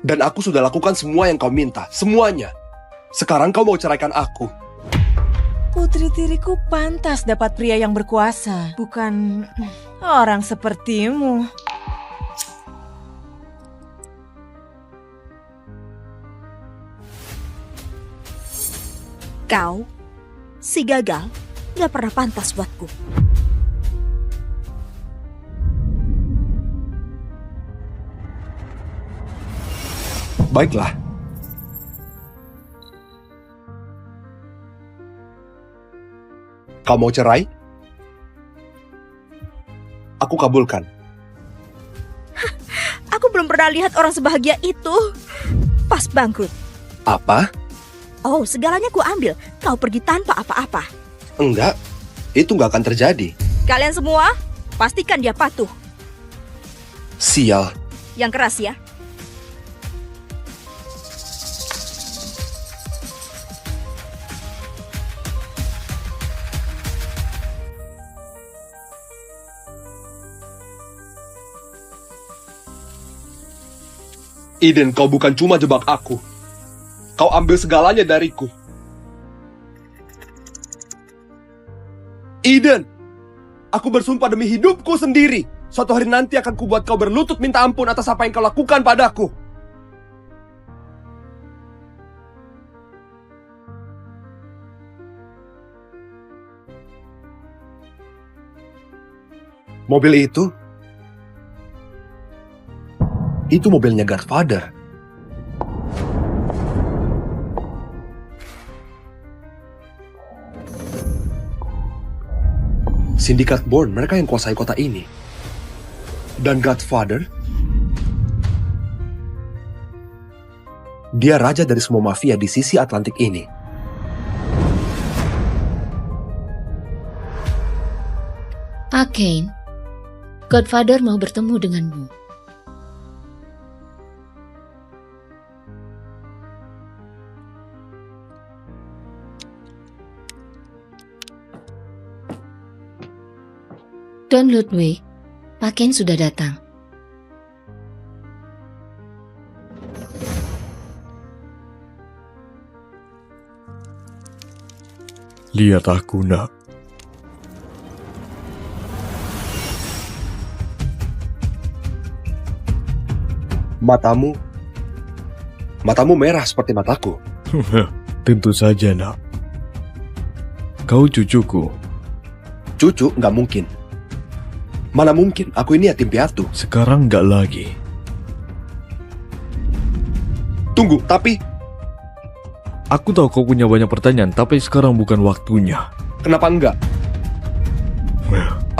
S11: Dan aku sudah lakukan semua yang kau minta. Semuanya. Sekarang kau mau ceraikan aku.
S12: Putri tiriku pantas dapat pria yang berkuasa, bukan orang sepertimu. Kau, si gagal, gak pernah pantas buatku.
S11: Baiklah. Kau mau cerai? Aku kabulkan.
S12: Aku belum pernah lihat orang sebahagia itu. Pas bangkrut.
S11: Apa?
S12: Oh, segalanya ku ambil. Kau pergi tanpa apa-apa.
S11: Enggak. Itu nggak akan terjadi.
S12: Kalian semua, pastikan dia patuh.
S11: Sial.
S12: Yang keras ya.
S11: Eden, kau bukan cuma jebak aku. Kau ambil segalanya dariku. Eden, aku bersumpah demi hidupku sendiri. Suatu hari nanti akan kubuat kau berlutut minta ampun atas apa yang kau lakukan padaku. Mobil itu mobilnya Godfather. Sindikat Bourne, mereka yang kuasai kota ini. Dan Godfather, dia raja dari semua mafia di sisi Atlantik ini.
S13: Kane, Godfather mau bertemu denganmu. Don Ludwig, Pak Ken sudah datang.
S14: Lihat aku, nak.
S11: Matamu merah seperti mataku.
S14: Tentu saja, nak. Kau cucuku.
S11: Cucu nggak mungkin. Mana mungkin, aku ini yatim piatu.
S14: Sekarang nggak lagi.
S11: Tunggu, tapi...
S14: Aku tahu kau punya banyak pertanyaan, tapi sekarang bukan waktunya.
S11: Kenapa enggak?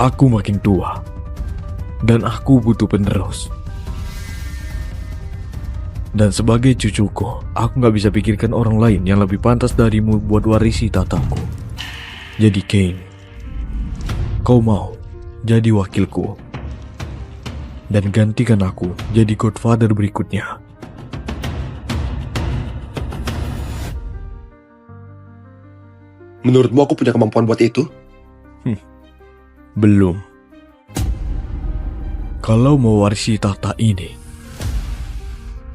S14: Aku makin tua. Dan aku butuh penerus. Dan sebagai cucuku, aku nggak bisa pikirkan orang lain yang lebih pantas darimu buat warisi tataku. Jadi Kane, kau mau jadi wakilku dan gantikan aku jadi Godfather berikutnya.
S11: Menurutmu aku punya kemampuan buat itu?
S14: Belum. Kalau mau warisi tahta ini,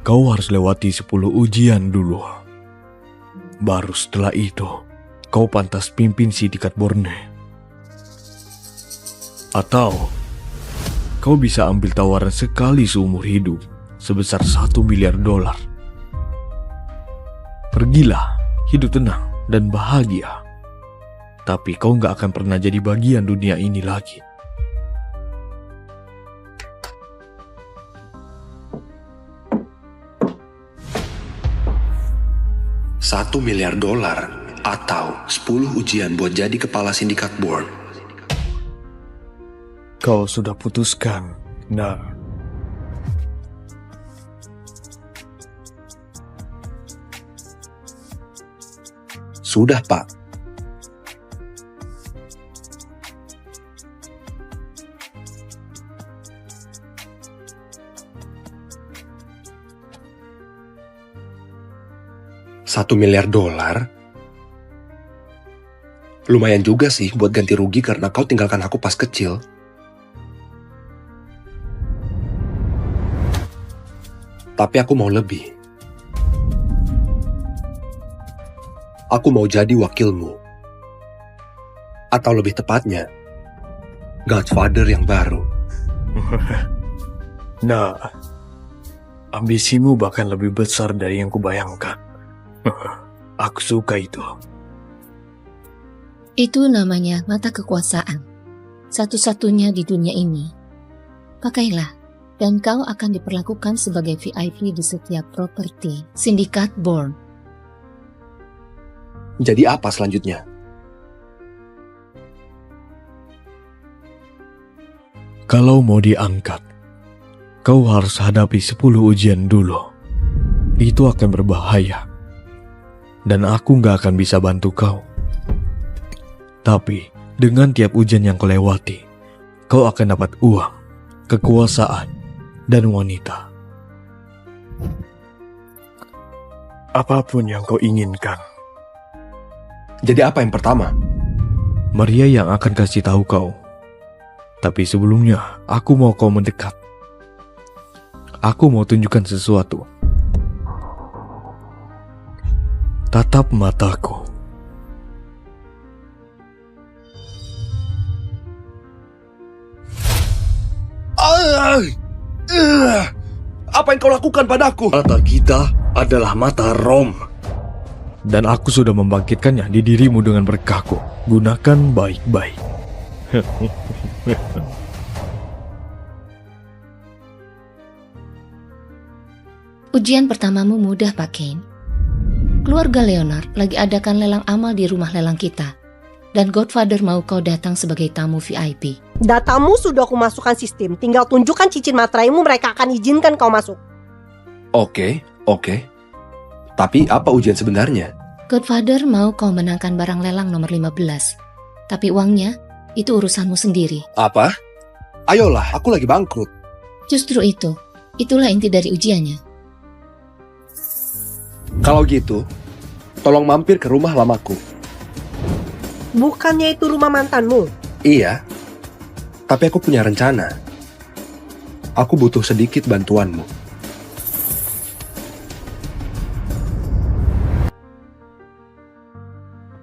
S14: kau harus lewati 10 ujian dulu. Baru setelah itu, kau pantas pimpin Sindikat Borne. Atau, kau bisa ambil tawaran sekali seumur hidup, sebesar $1 miliar. Pergilah, hidup tenang dan bahagia. Tapi kau nggak akan pernah jadi bagian dunia ini lagi.
S15: $1 miliar atau 10 ujian buat jadi kepala sindikat Born.
S14: Kau sudah putuskan, nah.
S15: Sudah, Pak. $1 miliar? Lumayan juga sih buat ganti rugi karena kau tinggalkan aku pas kecil. Tapi aku mau lebih. Aku mau jadi wakilmu. Atau lebih tepatnya, Godfather yang baru.
S14: Nah, ambisimu bahkan lebih besar dari yang kubayangkan. Aku suka itu.
S13: Itu namanya mata kekuasaan. Satu-satunya di dunia ini. Pakailah, dan kau akan diperlakukan sebagai VIP di setiap properti Sindikat Born.
S15: Jadi apa selanjutnya?
S14: Kalau mau diangkat, kau harus hadapi 10 ujian dulu. Itu akan berbahaya. Dan aku nggak akan bisa bantu kau. Tapi, dengan tiap ujian yang kau lewati, kau akan dapat uang, kekuasaan, dan wanita. Apapun yang kau inginkan.
S15: Jadi apa yang pertama?
S14: Maria yang akan kasih tahu kau. Tapi sebelumnya, aku mau kau mendekat. Aku mau tunjukkan sesuatu. Tatap mataku.
S11: Apa yang kau lakukan padaku?
S14: Mata kita adalah mata Rom. Dan aku sudah membangkitkannya di dirimu dengan berkahku. Gunakan baik-baik.
S13: Ujian pertamamu mudah, Pak Kane. Keluarga Leonard lagi adakan lelang amal di rumah lelang kita. Dan Godfather mau kau datang sebagai tamu VIP.
S5: Datamu sudah aku masukkan sistem. Tinggal tunjukkan cincin materaimu, mereka akan izinkan kau masuk.
S15: Oke. Tapi apa ujian sebenarnya?
S13: Godfather mau kau menangkan barang lelang nomor 15. Tapi uangnya, itu urusanmu sendiri.
S15: Apa? Ayolah, aku lagi bangkrut.
S13: Justru itulah inti dari ujiannya.
S15: Kalau gitu, tolong mampir ke rumah lamaku.
S5: Bukannya itu rumah mantanmu?
S15: Iya, tapi aku punya rencana. Aku butuh sedikit bantuanmu.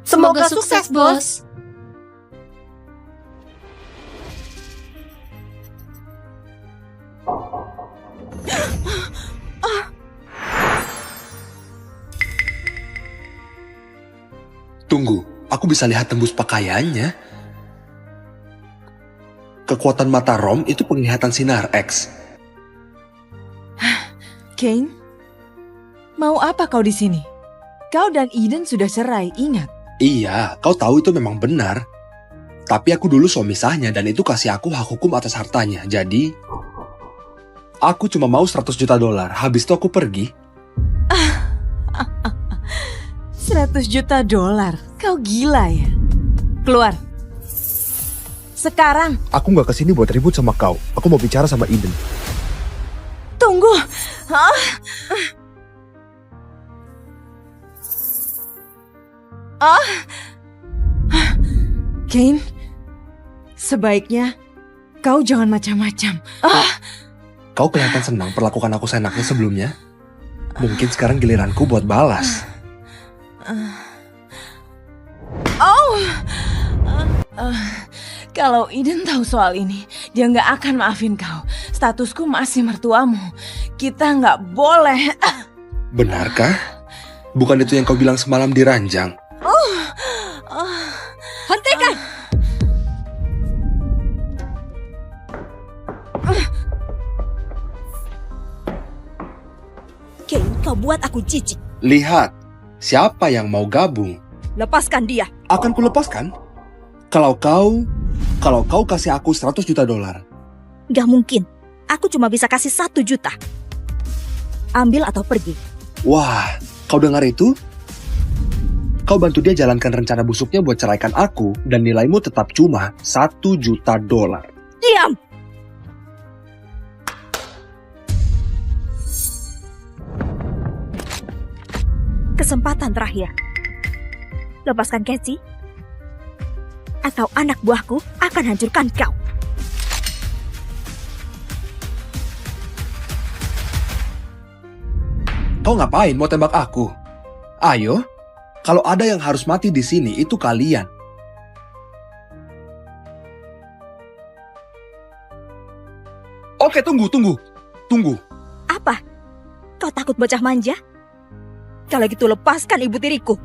S3: Semoga sukses, Bos.
S15: Tunggu, aku bisa lihat tembus pakaiannya. Kekuatan mata Rom itu penglihatan sinar X.
S16: Kane, mau apa kau di sini? Kau dan Eden sudah cerai, ingat.
S15: Iya, kau tahu itu memang benar. Tapi aku dulu suamisahnya dan itu kasih aku hak hukum atas hartanya. Jadi, aku cuma mau $100 juta. Habis itu aku pergi.
S16: $100 juta? Kau gila ya? Keluar. Sekarang.
S11: Aku nggak kesini buat ribut sama kau. Aku mau bicara sama Eden.
S16: Tunggu. Kane, sebaiknya kau jangan macam-macam.
S15: Kau kelihatan senang perlakukan aku seenaknya sebelumnya. Mungkin sekarang giliranku buat balas.
S16: Kalau Eden tahu soal ini, dia nggak akan maafin kau. Statusku masih mertuamu. Kita nggak boleh.
S15: Benarkah? Bukan itu yang kau bilang semalam di ranjang?
S12: Hentikan! Kane, kau buat aku jijik.
S15: Lihat, siapa yang mau gabung?
S12: Lepaskan dia.
S15: Akan kulepaskan. Kalau kau kasih aku $100 juta.
S12: Gak mungkin. Aku cuma bisa kasih 1 juta. Ambil atau pergi.
S15: Wah, kau dengar itu? Kau bantu dia jalankan rencana busuknya buat ceraikan aku dan nilaimu tetap cuma $1 juta.
S12: Diam! Kesempatan terakhir. Lepaskan Casey, atau anak buahku akan hancurkan kau.
S15: Kau ngapain mau tembak aku? Ayo, kalau ada yang harus mati di sini itu kalian. Oke, tunggu.
S12: Apa? Kau takut bocah manja? Kalau gitu lepaskan ibu tiriku.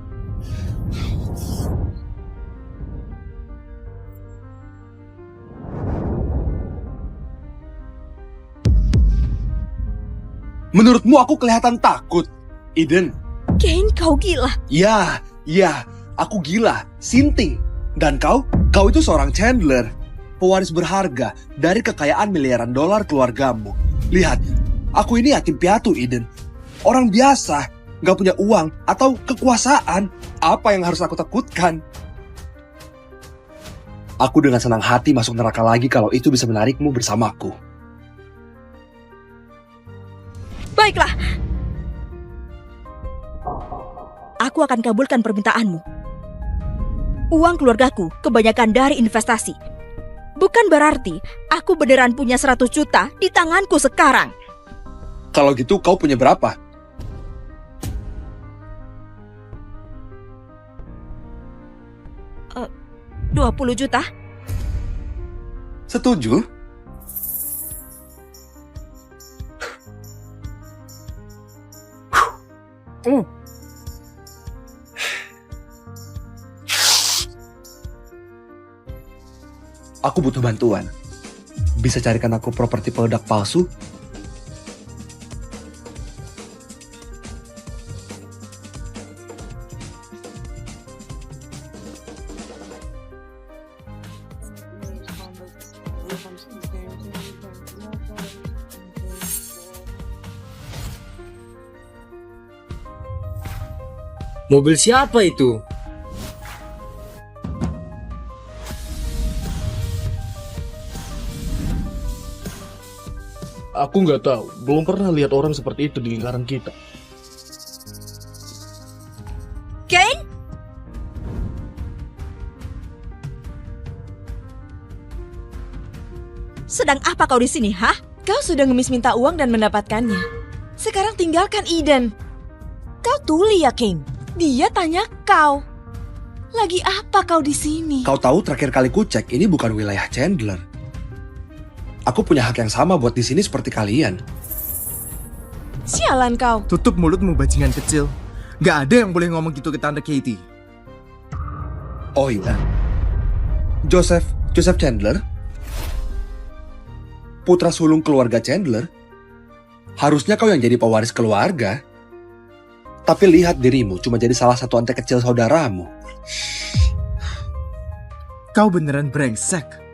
S15: Menurutmu aku kelihatan takut, Eden?
S12: Kane, kau gila.
S15: Ya, aku gila, sinting. Dan kau itu seorang Chandler, pewaris berharga dari kekayaan miliaran dolar keluargamu. Lihat, aku ini yatim piatu, Eden. Orang biasa, gak punya uang atau kekuasaan. Apa yang harus aku takutkan? Aku dengan senang hati masuk neraka lagi kalau itu bisa menarikmu bersamaku.
S12: Baiklah. Aku akan kabulkan permintaanmu. Uang keluargaku kebanyakan dari investasi. Bukan berarti aku beneran punya 100 juta di tanganku sekarang.
S15: Kalau gitu kau punya berapa?
S12: 20 juta?
S15: Setuju? Aku butuh bantuan. Bisa carikan aku properti peledak palsu?
S17: Mobil siapa itu?
S14: Aku nggak tahu, belum pernah lihat orang seperti itu di lingkaran kita.
S12: Kane? Sedang apa kau di sini, hah?
S16: Kau sudah ngemis minta uang dan mendapatkannya. Sekarang tinggalkan Eden. Kau tuli ya, Kane. Dia tanya kau. Lagi apa kau di sini?
S15: Kau tahu terakhir kali ku cek ini bukan wilayah Chandler. Aku punya hak yang sama buat di sini seperti kalian.
S16: Sialan kau.
S18: Tutup mulutmu bajingan kecil. Gak ada yang boleh ngomong gitu ke Tante Katie.
S15: Oh iya. Joseph Chandler, putra sulung keluarga Chandler. Harusnya kau yang jadi pewaris keluarga. Tapi lihat dirimu cuma jadi salah satu antek kecil saudaramu.
S18: Kau beneran brengsek.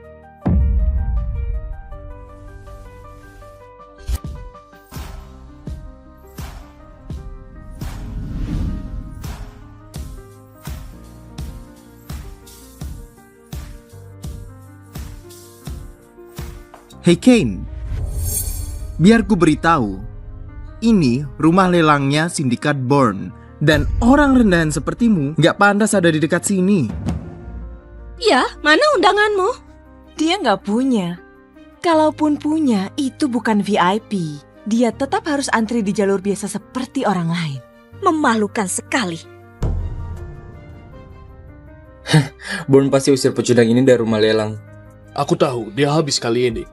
S18: Hey Kane, biar ku beritahu, ini rumah lelangnya sindikat Bourne, dan orang rendahan sepertimu gak pantas ada di dekat sini.
S16: Ya, mana undanganmu? Dia nggak punya. Kalaupun punya, itu bukan VIP. Dia tetap harus antri di jalur biasa seperti orang lain.
S12: Memalukan sekali.
S17: Bourne pasti usir pecundang ini dari rumah lelang. Aku tahu, dia habis kali ini.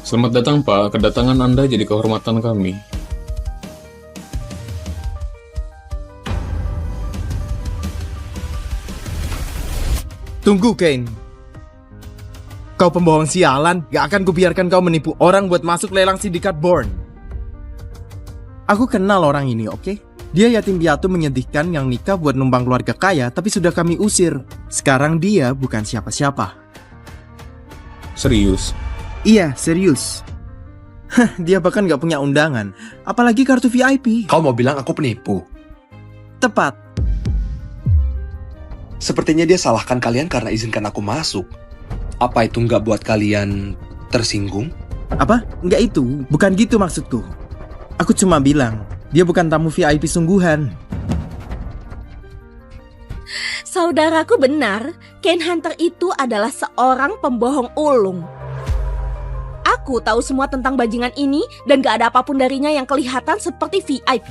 S19: Selamat datang Pak, kedatangan Anda jadi kehormatan kami.
S18: Tunggu Kane. Kau pembohong sialan, gak akan kubiarkan kau menipu orang buat masuk lelang sindikat Bourne. Aku kenal orang ini, oke? Dia yatim piatu menyedihkan yang nikah buat numpang keluarga kaya, tapi sudah kami usir. Sekarang dia bukan siapa-siapa.
S19: Serius?
S18: Iya, serius. Hah, dia bahkan gak punya undangan, apalagi kartu VIP.
S15: Kau mau bilang aku penipu?
S18: Tepat.
S15: Sepertinya dia salahkan kalian karena izinkan aku masuk. Apa itu nggak buat kalian tersinggung?
S18: Apa? Nggak itu, bukan gitu maksudku. Aku cuma bilang, dia bukan tamu VIP sungguhan.
S12: Saudaraku benar, Kane Hunter itu adalah seorang pembohong ulung. Aku tahu semua tentang bajingan ini dan gak ada apapun darinya yang kelihatan seperti VIP.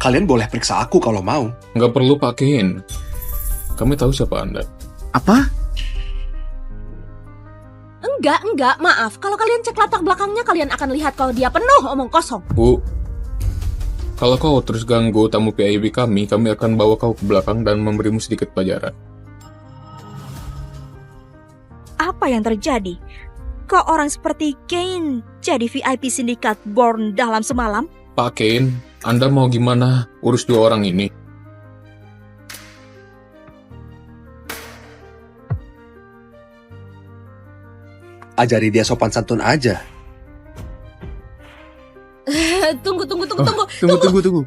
S15: Kalian boleh periksa aku kalau mau.
S19: Nggak perlu pakein. Kami tahu siapa Anda.
S18: Apa?
S12: Enggak, maaf. Kalau kalian cek latar belakangnya, kalian akan lihat kalau dia penuh omong kosong.
S19: Bu, kalau kau terus ganggu tamu VIP kami akan bawa kau ke belakang dan memberimu sedikit pelajaran.
S12: Apa yang terjadi? Kok orang seperti Kane jadi VIP sindikat Bourne dalam semalam?
S19: Pak Kane, Anda mau gimana urus dua orang ini?
S15: Ajari dia sopan santun aja.
S12: Tunggu.
S18: Tunggu.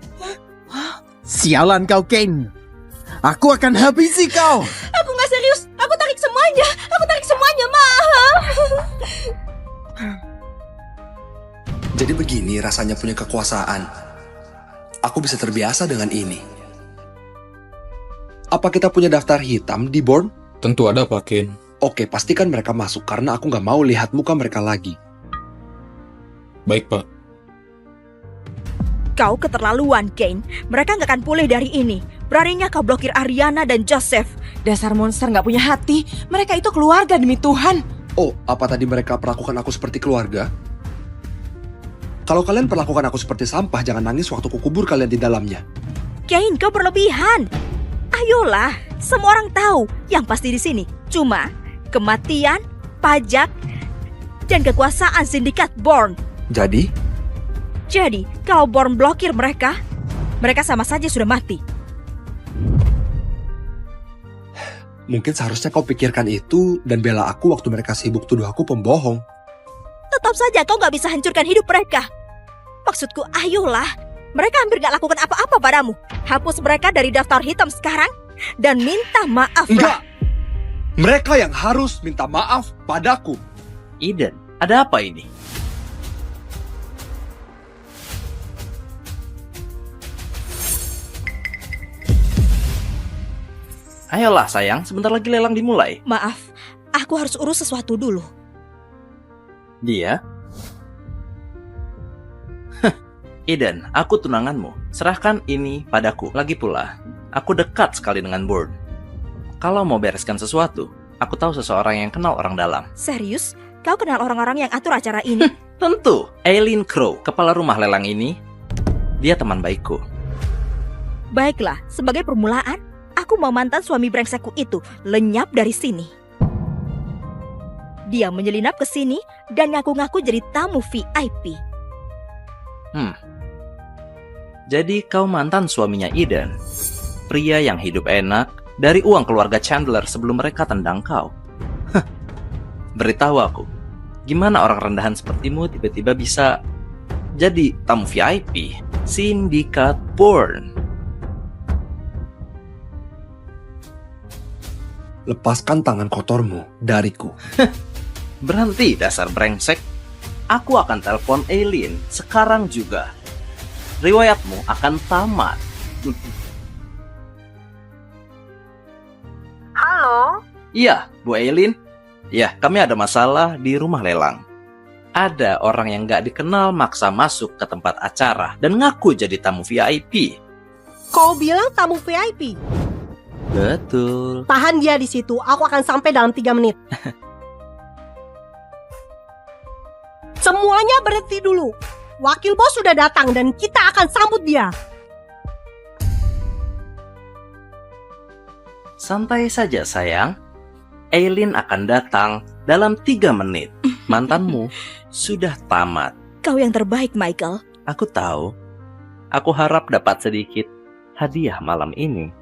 S18: Sialan kau, Kane. Aku akan habisi kau.
S12: Aku nggak serius. Aku tarik semuanya, maaf.
S15: Jadi begini rasanya punya kekuasaan. Aku bisa terbiasa dengan ini. Apa kita punya daftar hitam di Bourne?
S19: Tentu ada, Pak Kane.
S15: Oke, pastikan mereka masuk karena aku nggak mau lihat muka mereka lagi.
S19: Baik, Pak.
S12: Kau keterlaluan, Kane. Mereka nggak akan pulih dari ini. Beraninya kau blokir Ariana dan Joseph.
S16: Dasar monster nggak punya hati. Mereka itu keluarga demi Tuhan.
S15: Oh, apa tadi mereka perlakukan aku seperti keluarga? Kalau kalian perlakukan aku seperti sampah, jangan nangis waktu kukubur kalian di dalamnya.
S12: Kane, kau berlebihan. Ayolah, semua orang tahu yang pasti di sini cuma kematian, pajak, dan kekuasaan sindikat Bourne.
S15: Jadi,
S12: kalau Bourne blokir mereka sama saja sudah mati.
S15: mungkin seharusnya kau pikirkan itu dan bela aku waktu mereka sibuk tuduh aku pembohong.
S12: Tetap saja kau gak bisa hancurkan hidup mereka. Maksudku, ayolah. Mereka hampir gak lakukan apa-apa padamu. Hapus mereka dari daftar hitam sekarang dan minta maaf.
S15: Enggak! Mereka yang harus minta maaf padaku.
S20: Eden, ada apa ini? Ayolah sayang, sebentar lagi lelang dimulai.
S12: Maaf, aku harus urus sesuatu dulu.
S20: Dia? Eden, aku tunanganmu. Serahkan ini padaku. Lagi pula, aku dekat sekali dengan Bourne. Kalau mau bereskan sesuatu, aku tahu seseorang yang kenal orang dalam.
S12: Serius? Kau kenal orang-orang yang atur acara ini?
S20: Tentu, Eileen Crow, kepala rumah lelang ini. Dia teman baikku.
S12: Baiklah, sebagai permulaan, aku mau mantan suami brengsekku itu lenyap dari sini. Dia menyelinap ke sini dan ngaku-ngaku jadi tamu VIP.
S20: Jadi kau mantan suaminya Eden, pria yang hidup enak dari uang keluarga Chandler sebelum mereka tendang kau. Beritahu aku, gimana orang rendahan sepertimu tiba-tiba bisa jadi tamu VIP Sindikat Bourne?
S15: Lepaskan tangan kotormu dariku.
S20: Berhenti dasar brengsek. Aku akan telepon Eileen sekarang juga. Riwayatmu akan tamat.
S5: Halo?
S20: Iya, Bu Eileen. Ya, kami ada masalah di rumah lelang. Ada orang yang gak dikenal maksa masuk ke tempat acara dan ngaku jadi tamu VIP.
S21: Kau bilang tamu VIP?
S20: Betul.
S21: Tahan dia di situ, aku akan sampai dalam 3 menit. Semuanya berhenti dulu. Wakil bos sudah datang dan kita akan sambut dia.
S20: Santai saja sayang. Eileen akan datang dalam 3 menit. Mantanmu sudah tamat.
S12: Kau yang terbaik, Michael.
S20: Aku tahu. Aku harap dapat sedikit hadiah malam ini.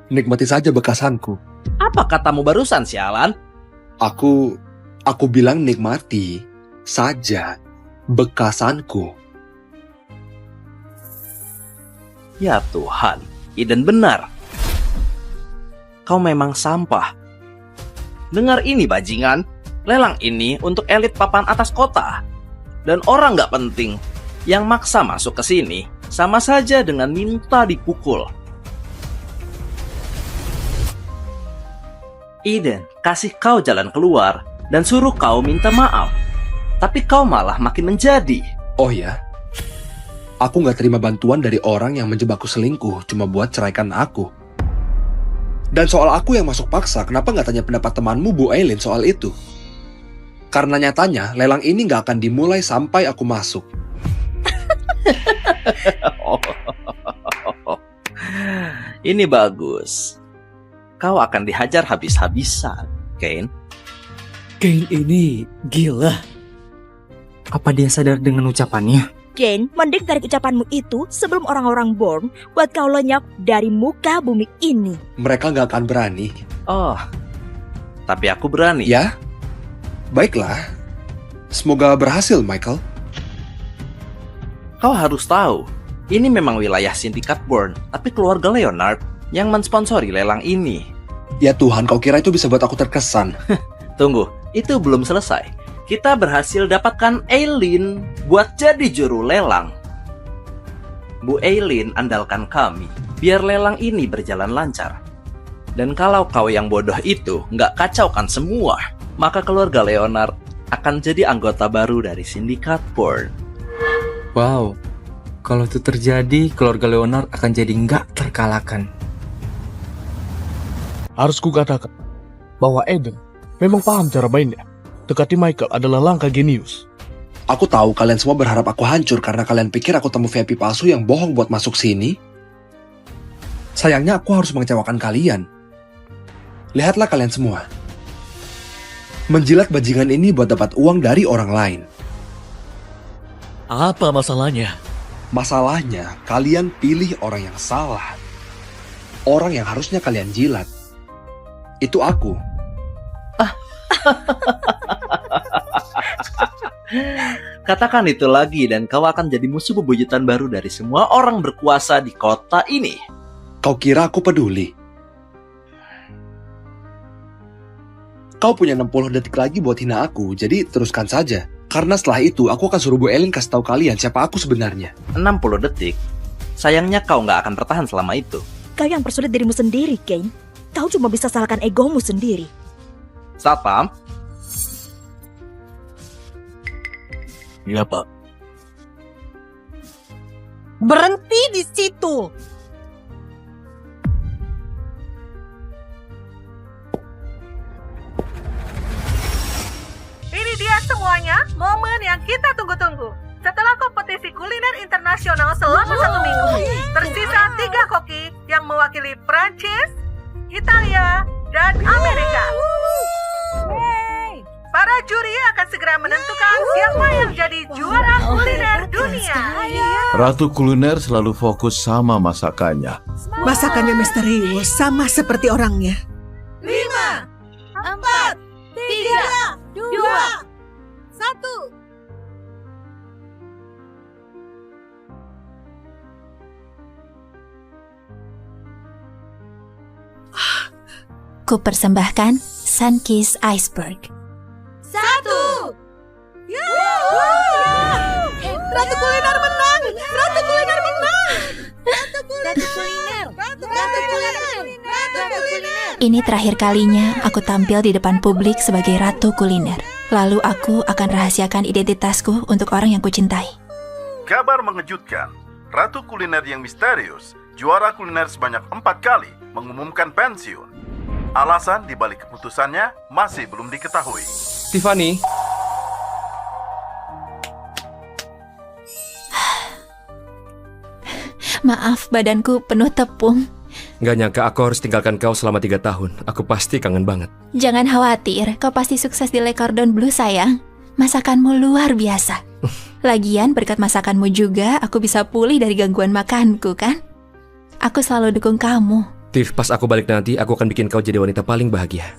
S15: Nikmati saja bekasanku.
S20: Apa katamu barusan, sialan?
S15: Aku bilang nikmati saja bekasanku.
S20: Ya Tuhan, Eden benar. Kau memang sampah. Dengar ini bajingan, lelang ini untuk elit papan atas kota. Dan orang gak penting yang maksa masuk ke sini sama saja dengan minta dipukul. Eden kasih kau jalan keluar dan suruh kau minta maaf. Tapi kau malah makin menjadi.
S15: Oh ya? Aku gak terima bantuan dari orang yang menjebakku selingkuh cuma buat ceraikan aku. Dan soal aku yang masuk paksa, kenapa gak tanya pendapat temanmu Bu Eileen soal itu? Karena nyatanya lelang ini gak akan dimulai sampai aku masuk.
S20: Ini bagus. Kau akan dihajar habis-habisan, Kane.
S17: Kane ini gila. Apa dia sadar dengan ucapannya?
S12: Kane, mending tarik ucapanmu itu sebelum orang-orang Bourne buat kau lenyap dari muka bumi ini.
S15: Mereka gak akan berani.
S20: Oh, tapi aku berani.
S15: Ya? Baiklah. Semoga berhasil, Michael.
S20: Kau harus tahu, ini memang wilayah sindikat Bourne, tapi keluarga Leonard yang mensponsori lelang ini.
S15: Ya Tuhan, kau kira itu bisa buat aku terkesan?
S20: Tunggu, itu belum selesai. Kita berhasil dapatkan Eileen buat jadi juru lelang. Bu Eileen andalkan kami, biar lelang ini berjalan lancar. Dan kalau kau yang bodoh itu nggak kacaukan semua, maka keluarga Leonard akan jadi anggota baru dari sindikat Bourne.
S17: Wow, kalau itu terjadi, keluarga Leonard akan jadi nggak terkalahkan.
S14: Harus kukatakan bahwa Eden memang paham cara mainnya. Dekati Michael adalah langkah genius.
S15: Aku tahu kalian semua berharap aku hancur karena kalian pikir aku tamu VIP palsu yang bohong buat masuk sini. Sayangnya aku harus mengecewakan kalian. Lihatlah kalian semua. Menjilat bajingan ini buat dapat uang dari orang lain.
S14: Apa masalahnya?
S15: Masalahnya, kalian pilih orang yang salah. Orang yang harusnya kalian jilat. Itu aku.
S20: Katakan itu lagi dan kau akan jadi musuh bebuyutan baru dari semua orang berkuasa di kota ini.
S15: Kau kira aku peduli? Kau punya 60 detik lagi buat hina aku, jadi teruskan saja. Karena setelah itu, aku akan suruh Bu Eileen kasih tahu kalian siapa aku sebenarnya.
S20: 60 detik? Sayangnya kau nggak akan bertahan selama itu.
S12: Kau yang persulit dirimu sendiri, Kane. Kau cuma bisa salahkan egomu sendiri.
S20: Satpam.
S14: Iya, Pak.
S21: Berhenti di situ.
S5: Ini dia semuanya, momen yang kita tunggu-tunggu. Setelah kompetisi kuliner internasional selama 1 minggu, tersisa 3 koki yang mewakili Prancis, Italia, dan Amerika. Para juri akan segera menentukan siapa yang jadi juara kuliner dunia.
S9: Ratu kuliner selalu fokus sama masakannya.
S10: Masakannya misterius, sama seperti orangnya.
S21: 5, 4, 3, 2, 1.
S2: Kupersembahkan Sunkist Iceberg.
S21: 1. Ratu kuliner menang. Ratu kuliner menang. Ratu kuliner.
S2: Ini terakhir kalinya aku tampil di depan publik sebagai Ratu Kuliner. Lalu aku akan rahasiakan identitasku untuk orang yang kucintai.
S22: Kabar mengejutkan. Ratu kuliner yang misterius, juara kuliner sebanyak 4 kali, mengumumkan pensiun. Alasan dibalik keputusannya masih belum diketahui.
S1: Tiffany.
S2: Maaf, badanku penuh tepung.
S1: Gak nyangka aku harus tinggalkan kau selama 3 tahun. Aku pasti kangen banget.
S2: Jangan khawatir, kau pasti sukses di Le Cordon Bleu, sayang. Masakanmu luar biasa. Lagian berkat masakanmu juga, aku bisa pulih dari gangguan makanku, kan? Aku selalu dukung kamu.
S1: Tiff, pas aku balik nanti, aku akan bikin kau jadi wanita paling bahagia.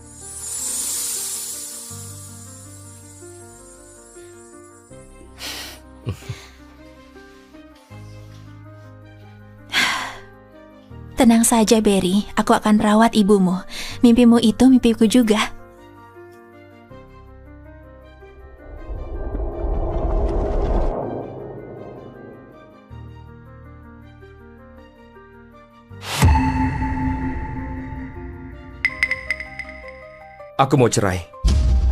S2: Tenang saja, Barry. Aku akan rawat ibumu. Mimpimu itu mimpiku juga.
S1: Aku mau cerai.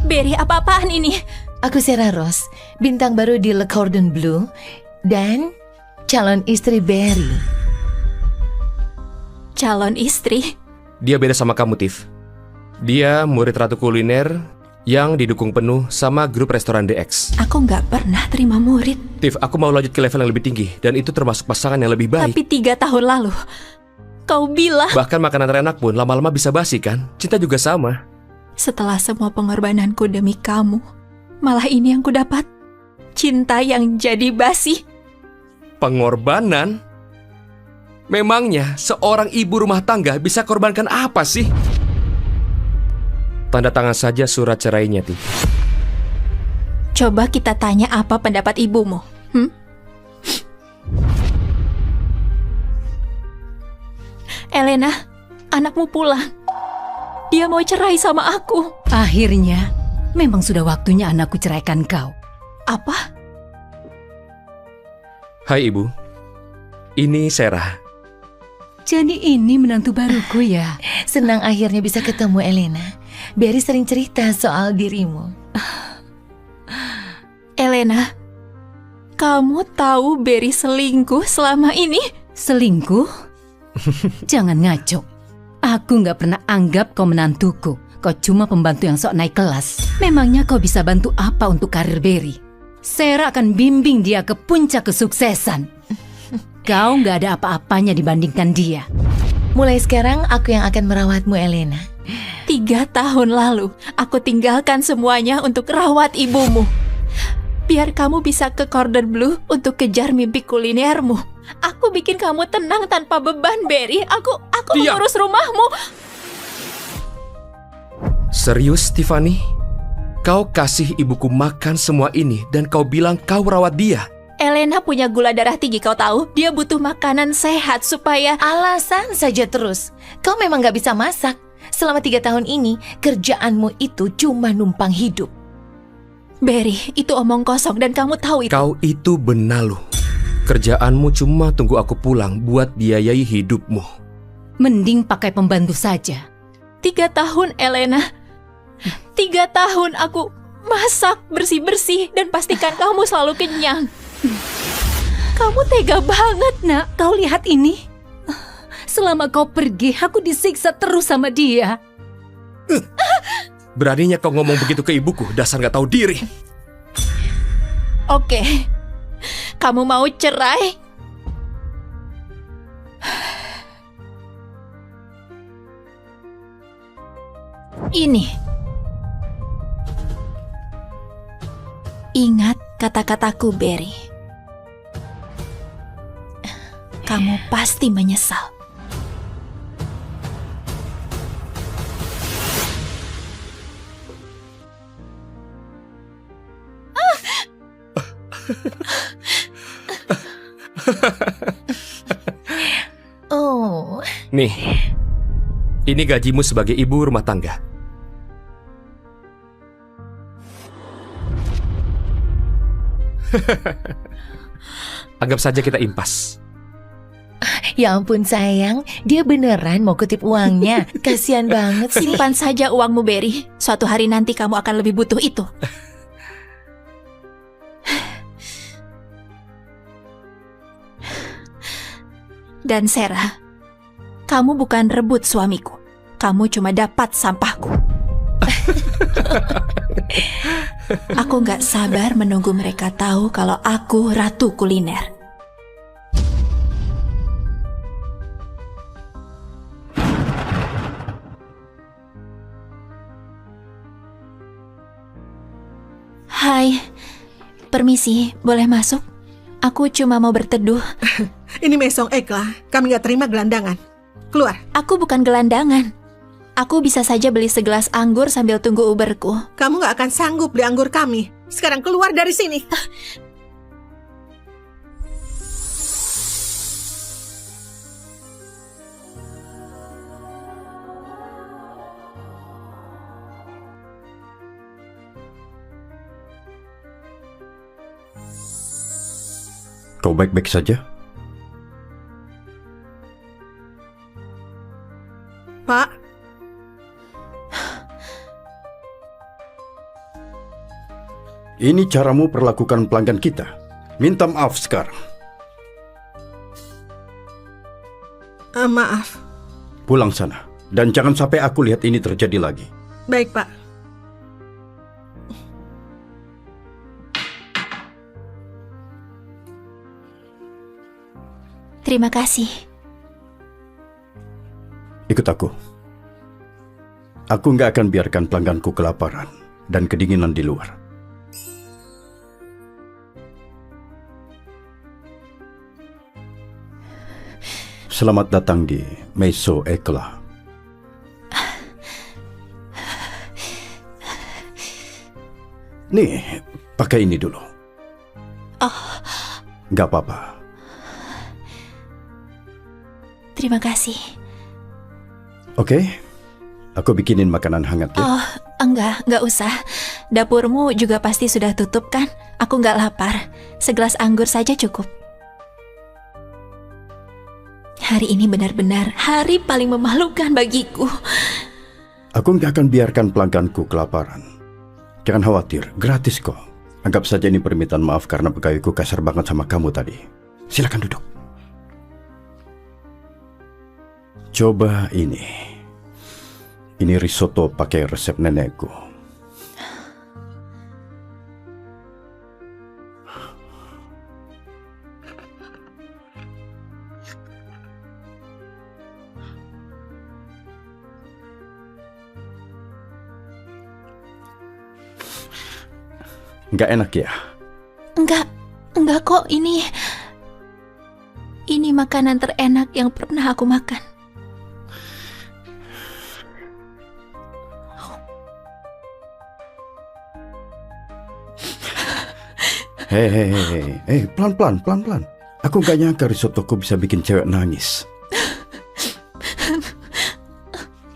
S2: Barry, apa-apaan ini?
S3: Aku Sarah Rose, bintang baru di Le Cordon Bleu, dan calon istri Barry.
S2: Calon istri?
S1: Dia beda sama kamu, Tiff. Dia murid Ratu Kuliner yang didukung penuh sama grup restoran DX.
S2: Aku nggak pernah terima murid.
S1: Tiff, aku mau lanjut ke level yang lebih tinggi, dan itu termasuk pasangan yang lebih baik.
S2: Tapi 3 tahun lalu, kau bilang...
S1: Bahkan makanan terenak pun lama-lama bisa basi, kan? Cinta juga sama.
S2: Setelah semua pengorbananku demi kamu, malah ini yang kudapat. Cinta yang jadi basi.
S1: Pengorbanan? Memangnya seorang ibu rumah tangga bisa korbankan apa sih? Tanda tangan saja surat cerainya, Tiff.
S2: Coba kita tanya apa pendapat ibumu. Elena, anakmu pulang. Dia mau cerai sama aku.
S4: Akhirnya, memang sudah waktunya anakku ceraikan kau.
S2: Apa?
S1: Hai Ibu, ini Sarah.
S4: Jadi ini menantu baruku ya?
S3: Senang akhirnya bisa ketemu, Elena. Barry sering cerita soal dirimu.
S2: Elena, kamu tahu Barry selingkuh selama ini?
S4: Selingkuh? Jangan ngaco. Aku nggak pernah anggap kau menantuku. Kau cuma pembantu yang sok naik kelas. Memangnya kau bisa bantu apa untuk karir Barry? Sarah akan bimbing dia ke puncak kesuksesan. Kau nggak ada apa-apanya dibandingkan dia.
S3: Mulai sekarang aku yang akan merawatmu, Elena.
S2: 3 tahun lalu, aku tinggalkan semuanya untuk rawat ibumu. Biar kamu bisa ke Cordon Bleu untuk kejar mimpi kulinermu. Aku bikin kamu tenang tanpa beban, Barry. Aku mengurus rumahmu.
S1: Serius, Tiffany? Kau kasih ibuku makan semua ini dan kau bilang kau rawat dia?
S2: Elena punya gula darah tinggi, kau tahu? Dia butuh makanan sehat supaya...
S3: Alasan saja terus. Kau memang gak bisa masak. Selama 3 tahun ini, kerjaanmu itu cuma numpang hidup.
S2: Barry, itu omong kosong dan kamu tahu itu.
S1: Kau itu benalu. Kerjaanmu cuma tunggu aku pulang buat biayai hidupmu.
S4: Mending pakai pembantu saja.
S2: 3 tahun, Elena. 3 tahun aku masak, bersih-bersih, dan pastikan kamu selalu kenyang. Kamu tega banget,
S4: Nak. Kau lihat ini. Selama kau pergi, aku disiksa terus sama dia.
S1: Beraninya kau ngomong begitu ke ibuku, dasar gak tahu diri.
S2: Oke, kamu mau cerai? Ini. Ingat kata-kataku, Barry. Kamu pasti menyesal.
S3: Oh.
S1: Nih, ini gajimu sebagai ibu rumah tangga. Anggap saja kita impas.
S3: Ya ampun sayang, dia beneran mau kutip uangnya. Kasihan banget sih.
S2: Simpan saja uangmu, Barry. Suatu hari nanti kamu akan lebih butuh itu. Dan Sarah, kamu bukan rebut suamiku. Kamu cuma dapat sampahku. Aku gak sabar menunggu mereka tahu kalau aku ratu kuliner. Hai, permisi, boleh masuk? Aku cuma mau berteduh.
S10: Ini Mesong Ekla, kami gak terima gelandangan. Keluar.
S2: Aku bukan gelandangan. Aku bisa saja beli segelas anggur sambil tunggu Uberku.
S10: Kamu gak akan sanggup beli anggur kami. Sekarang keluar dari sini.
S6: Kau baik-baik saja?
S10: Pak.
S6: Ini caramu perlakukan pelanggan kita. Minta maaf sekarang.
S10: Maaf.
S6: Pulang sana. Dan jangan sampai aku lihat ini terjadi lagi.
S10: Baik, Pak.
S2: Terima kasih.
S6: Ikut aku. Aku nggak akan biarkan pelangganku kelaparan dan kedinginan di luar. Selamat datang di Mesong Ekla. Nih, pakai ini dulu.
S2: Oh.
S6: Nggak apa-apa.
S2: Terima kasih.
S6: Oke, aku bikinin makanan hangat ya.
S2: Oh, enggak usah. Dapurmu juga pasti sudah tutup kan? Aku nggak lapar. Segelas anggur saja cukup. Hari ini benar-benar hari paling memalukan bagiku.
S6: Aku nggak akan biarkan pelangganku kelaparan. Jangan khawatir, gratis kok. Anggap saja ini permintaan maaf karena pegawaiku kasar banget sama kamu tadi. Silakan duduk. Coba ini. Ini risotto pakai resep nenekku. Nggak enak ya?
S2: Enggak kok, ini makanan terenak yang pernah aku makan.
S6: Hei, pelan-pelan. Aku nggak nyangka risottoku bisa bikin cewek nangis.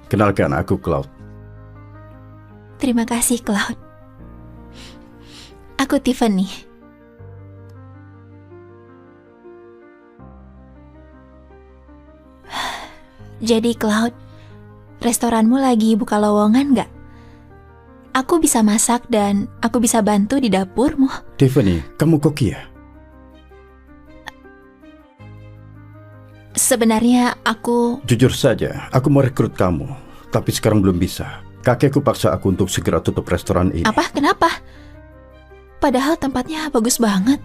S6: Kenalkan, aku Cloud.
S2: Terima kasih, Cloud. Aku Tiffany. Jadi Cloud, restoranmu lagi buka lowongan nggak? Aku bisa masak dan aku bisa bantu di dapurmu.
S6: Tiffany, kamu koki ya?
S2: Sebenarnya aku...
S6: Jujur saja, aku mau rekrut kamu, tapi sekarang belum bisa. Kakekku paksa aku untuk segera tutup restoran ini.
S2: Apa? Kenapa? Padahal tempatnya bagus banget.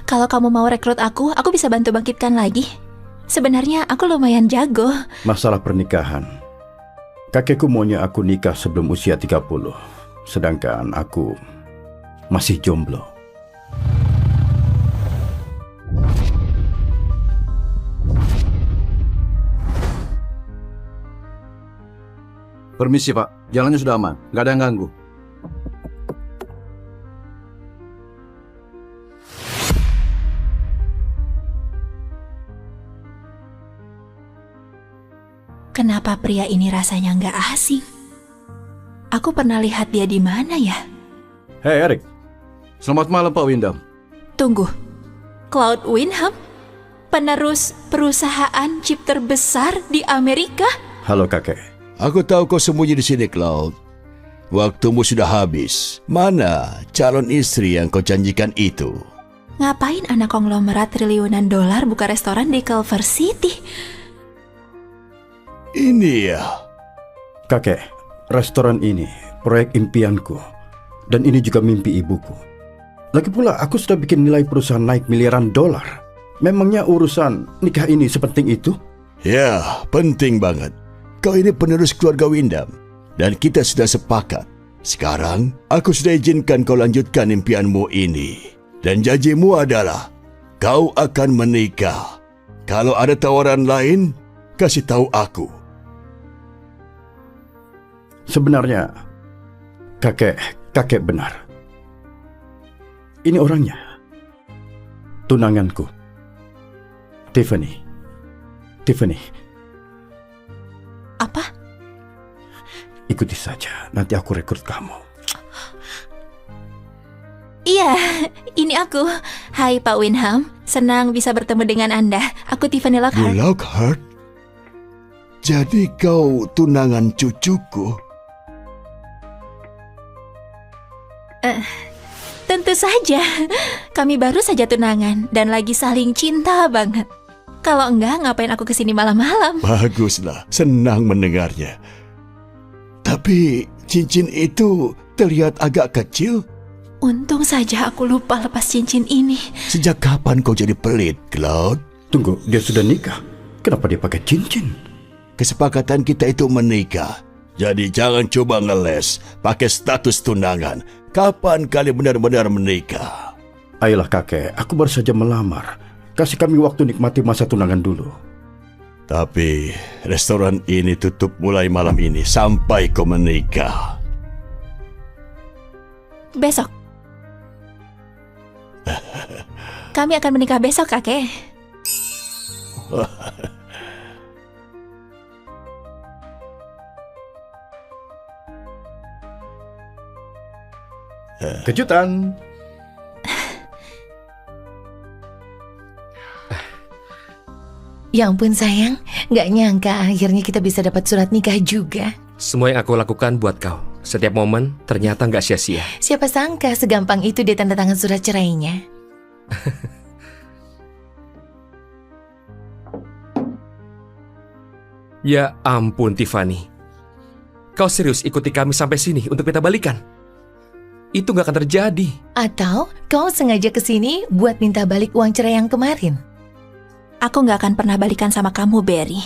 S2: Kalau kamu mau rekrut aku bisa bantu bangkitkan lagi. Sebenarnya aku lumayan jago.
S6: Masalah pernikahan. Kakekku maunya aku nikah sebelum usia 30. Sedangkan aku masih jomblo.
S7: Permisi Pak, jalannya sudah aman, nggak ada yang ganggu.
S2: Kenapa pria ini rasanya nggak asing? Aku pernah lihat dia di mana ya?
S6: Hei Eric.
S7: Selamat malam Pak Windham.
S2: Tunggu, Cloud Windham? Penerus perusahaan chip terbesar di Amerika?
S6: Halo kakek.
S9: Aku tahu kau sembunyi di sini, Cloud. Waktumu sudah habis. Mana calon istri yang kau janjikan itu?
S2: Ngapain anak konglomerat triliunan dolar buka restoran di Culver City?
S9: Ini ya.
S6: Kakek, restoran ini proyek impianku. Dan ini juga mimpi ibuku. Lagi pula aku sudah bikin nilai perusahaan naik miliaran dolar. Memangnya urusan nikah ini sepenting itu?
S9: Ya, penting banget. Kau ini penerus keluarga Windham. Dan kita sudah sepakat. Sekarang, aku sudah izinkan kau lanjutkan impianmu ini. Dan janjimu adalah, kau akan menikah. Kalau ada tawaran lain, kasih tahu aku.
S6: Sebenarnya, kakek benar. Ini orangnya. Tunanganku. Tiffany.
S2: Apa?
S6: Ikuti saja, nanti aku rekrut kamu.
S2: Iya, ini aku. Hai Pak Windham, senang bisa bertemu dengan Anda. Aku Tiffany Lockhart.
S9: Lockhart? Jadi kau tunangan cucuku?
S2: Tentu saja. Kami baru saja tunangan dan lagi saling cinta banget. Kalau enggak, ngapain aku kesini malam-malam?
S9: Baguslah, senang mendengarnya. Tapi cincin itu terlihat agak kecil.
S2: Untung saja aku lupa lepas cincin ini.
S9: Sejak kapan kau jadi pelit, Cloud?
S6: Tunggu, dia sudah nikah. Kenapa dia pakai cincin?
S9: Kesepakatan kita itu menikah. Jadi jangan coba ngeles pakai status tunangan. Kapan kalian benar-benar menikah?
S6: Ayolah kakek, aku baru saja melamar. Kasih kami waktu nikmati masa tunangan dulu.
S9: Tapi restoran ini tutup mulai malam ini sampai kau menikah.
S2: Besok. Kami akan menikah besok, kakek.
S6: Kejutan.
S3: Ya ampun sayang, gak nyangka akhirnya kita bisa dapat surat nikah juga.
S1: Semua yang aku lakukan buat kau. Setiap momen ternyata nggak sia-sia.
S3: Siapa sangka segampang itu dia tanda tangan surat cerainya.
S1: Ya ampun Tiffany. Kau serius ikuti kami sampai sini untuk minta balikan? Itu nggak akan terjadi.
S3: Atau kau sengaja kesini buat minta balik uang cerai yang kemarin?
S2: Aku nggak akan pernah balikan sama kamu, Barry.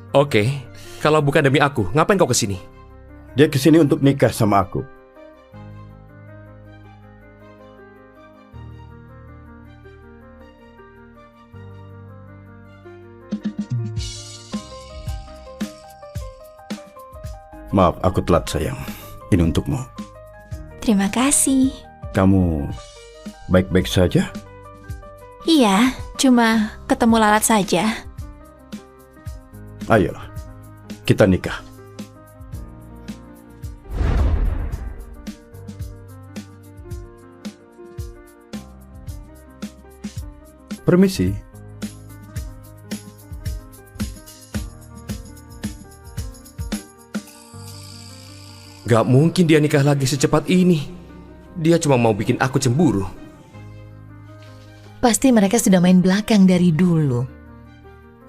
S1: Oke, kalau bukan demi aku, ngapain kau kesini?
S6: Dia kesini untuk nikah sama aku. Maaf, aku telat sayang. Ini untukmu.
S2: Terima kasih.
S6: Kamu baik-baik saja?
S2: Iya, cuma ketemu lalat saja.
S6: Ayolah, kita nikah. Permisi.
S1: Gak mungkin dia nikah lagi secepat ini. Dia cuma mau bikin aku cemburu.
S3: Pasti mereka sudah main belakang dari dulu.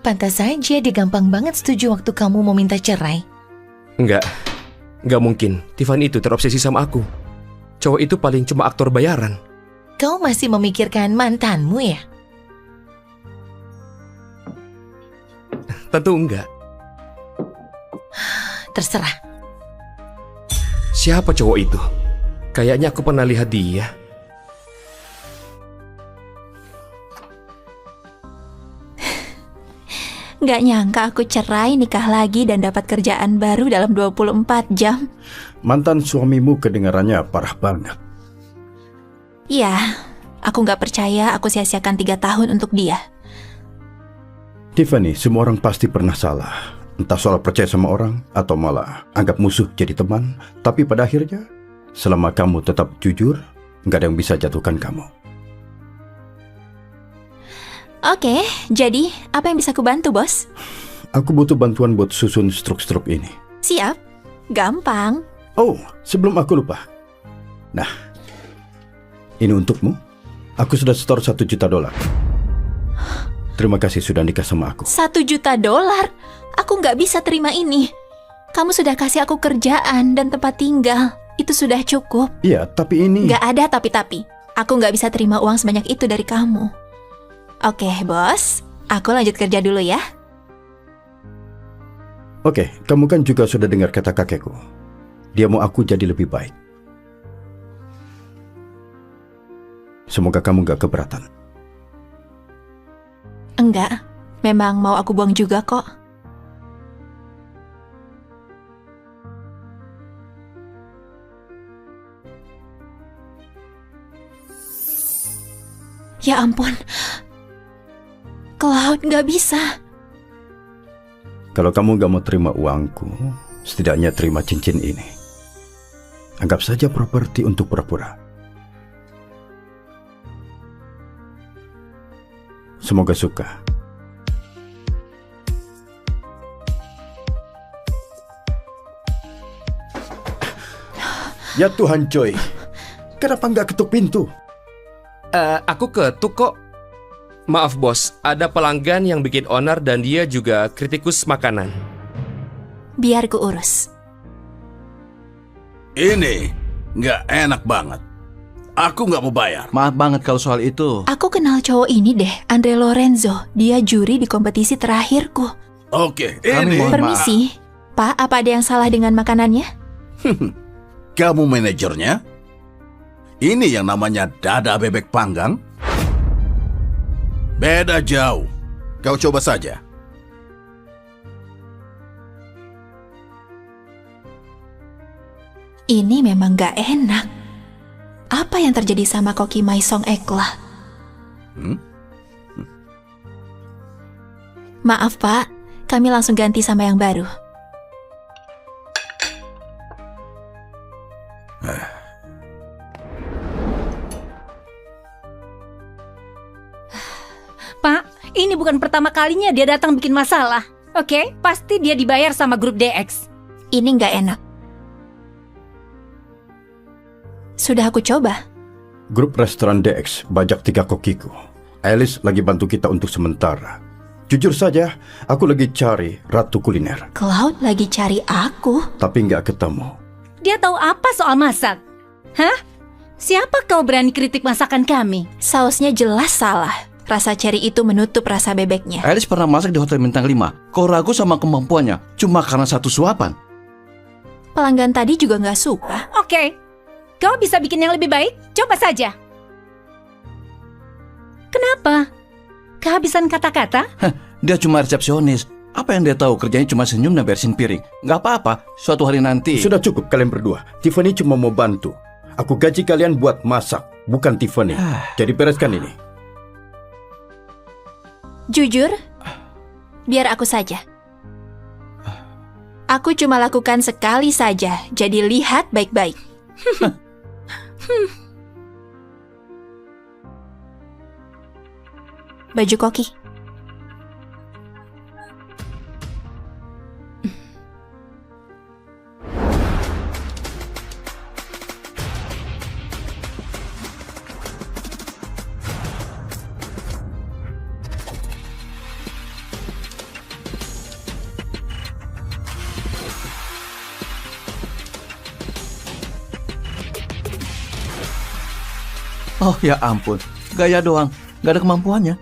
S3: Pantas saja dia gampang banget setuju waktu kamu mau minta cerai.
S1: Enggak mungkin. Tiffany itu terobsesi sama aku. Cowok itu paling cuma aktor bayaran.
S3: Kau masih memikirkan mantanmu ya?
S1: Tentu enggak.
S3: Terserah.
S1: Siapa cowok itu? Kayaknya aku pernah lihat dia.
S2: Gak nyangka aku cerai, nikah lagi, dan dapat kerjaan baru dalam 24 jam.
S6: Mantan suamimu kedengarannya parah banget.
S2: Iya, aku gak percaya aku sia-siakan 3 tahun untuk dia.
S6: Tiffany, semua orang pasti pernah salah. Entah soal percaya sama orang, atau malah anggap musuh jadi teman. Tapi pada akhirnya, selama kamu tetap jujur, nggak ada yang bisa jatuhkan kamu.
S2: Oke, jadi apa yang bisa aku bantu, bos?
S6: Aku butuh bantuan buat susun struk-struk ini.
S2: Siap, gampang.
S6: Oh, sebelum aku lupa. Nah, ini untukmu. Aku sudah setor $1 juta. Terima kasih sudah nikah sama aku.
S2: $1 juta? Aku nggak bisa terima ini. Kamu sudah kasih aku kerjaan dan tempat tinggal. Itu sudah cukup.
S6: Iya, tapi ini...
S2: Nggak ada tapi-tapi. Aku nggak bisa terima uang sebanyak itu dari kamu. Oke, bos. Aku lanjut kerja dulu ya.
S6: Oke, kamu kan juga sudah dengar kata kakekku. Dia mau aku jadi lebih baik. Semoga kamu nggak keberatan.
S2: Enggak, memang mau aku buang juga kok. Ya ampun, Cloud nggak bisa.
S6: Kalau kamu nggak mau terima uangku, setidaknya terima cincin ini. Anggap saja properti untuk pura-pura. Semoga suka. Ya Tuhan, Joy. Kenapa nggak ketuk pintu?
S1: Aku ketuk kok. Maaf bos, ada pelanggan yang bikin onar dan dia juga kritikus makanan.
S2: Biar ku urus.
S9: Ini nggak enak banget. Aku nggak mau bayar.
S7: Maaf banget kalau soal itu.
S2: Aku kenal cowok ini deh, Andre Lorenzo. Dia juri di kompetisi terakhirku.
S9: Oke,
S7: Kami
S9: ini.
S7: mohon
S2: Permisi, Pak, apa ada yang salah dengan makanannya?
S9: Kamu manajernya? Ini yang namanya dada bebek panggang? Beda jauh. Kau coba saja.
S2: Ini memang gak enak. Apa yang terjadi sama Koki Maisong Ekla? Maaf Pak, kami langsung ganti sama yang baru.
S4: Pak, ini bukan pertama kalinya dia datang bikin masalah. Oke, pasti dia dibayar sama grup DX.
S2: Ini nggak enak. Sudah aku coba.
S6: Grup restoran DX bajak 3 kokiku. Alice lagi bantu kita untuk sementara. Jujur saja, aku lagi cari ratu kuliner.
S2: Cloud lagi cari aku.
S6: Tapi nggak ketemu.
S4: Dia tahu apa soal masak? Hah? Siapa kau berani kritik masakan kami?
S2: Sausnya jelas salah. Rasa ceri itu menutup rasa bebeknya.
S7: Alice pernah masak di Hotel Bintang 5. Kau ragu sama kemampuannya cuma karena 1 suapan.
S2: Pelanggan tadi juga nggak suka.
S4: Oke, kau bisa bikin yang lebih baik? Coba saja. Kenapa? Kehabisan kata-kata?
S7: Dia cuma resepsionis. Apa yang dia tahu kerjanya cuma senyum dan beresin piring. Nggak apa-apa, suatu hari nanti.
S6: Sudah cukup kalian berdua. Tiffany cuma mau bantu. Aku gaji kalian buat masak, bukan Tiffany. Jadi bereskan ini.
S2: Jujur, biar aku saja. Aku cuma lakukan sekali saja, jadi lihat baik-baik. Baju koki.
S7: Oh ya ampun, gaya doang, gak ada kemampuannya.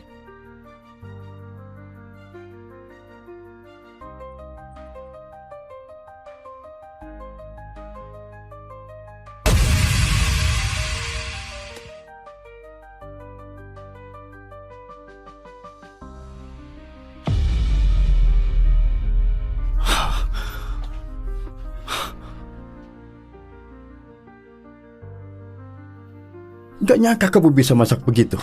S6: Gak nyangka kamu bisa masak begitu.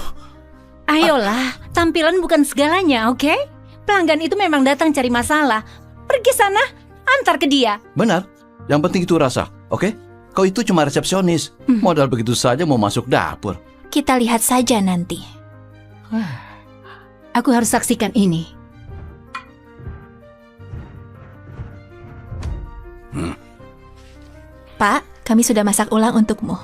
S4: Ayolah, tampilan bukan segalanya, oke? Pelanggan itu memang datang cari masalah. Pergi sana, antar ke dia.
S7: Benar, yang penting itu rasa, oke? Kau itu cuma resepsionis, modal begitu saja mau masuk dapur.
S2: Kita lihat saja nanti.
S4: Aku harus saksikan ini.
S2: Pak, kami sudah masak ulang untukmu.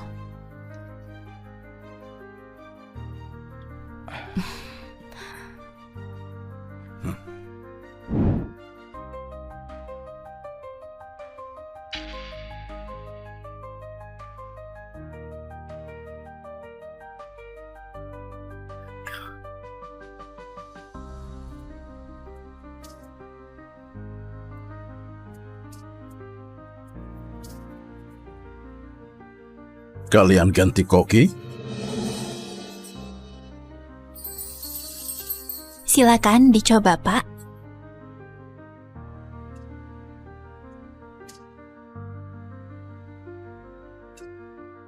S9: Kalian ganti koki?
S2: Silakan dicoba, Pak.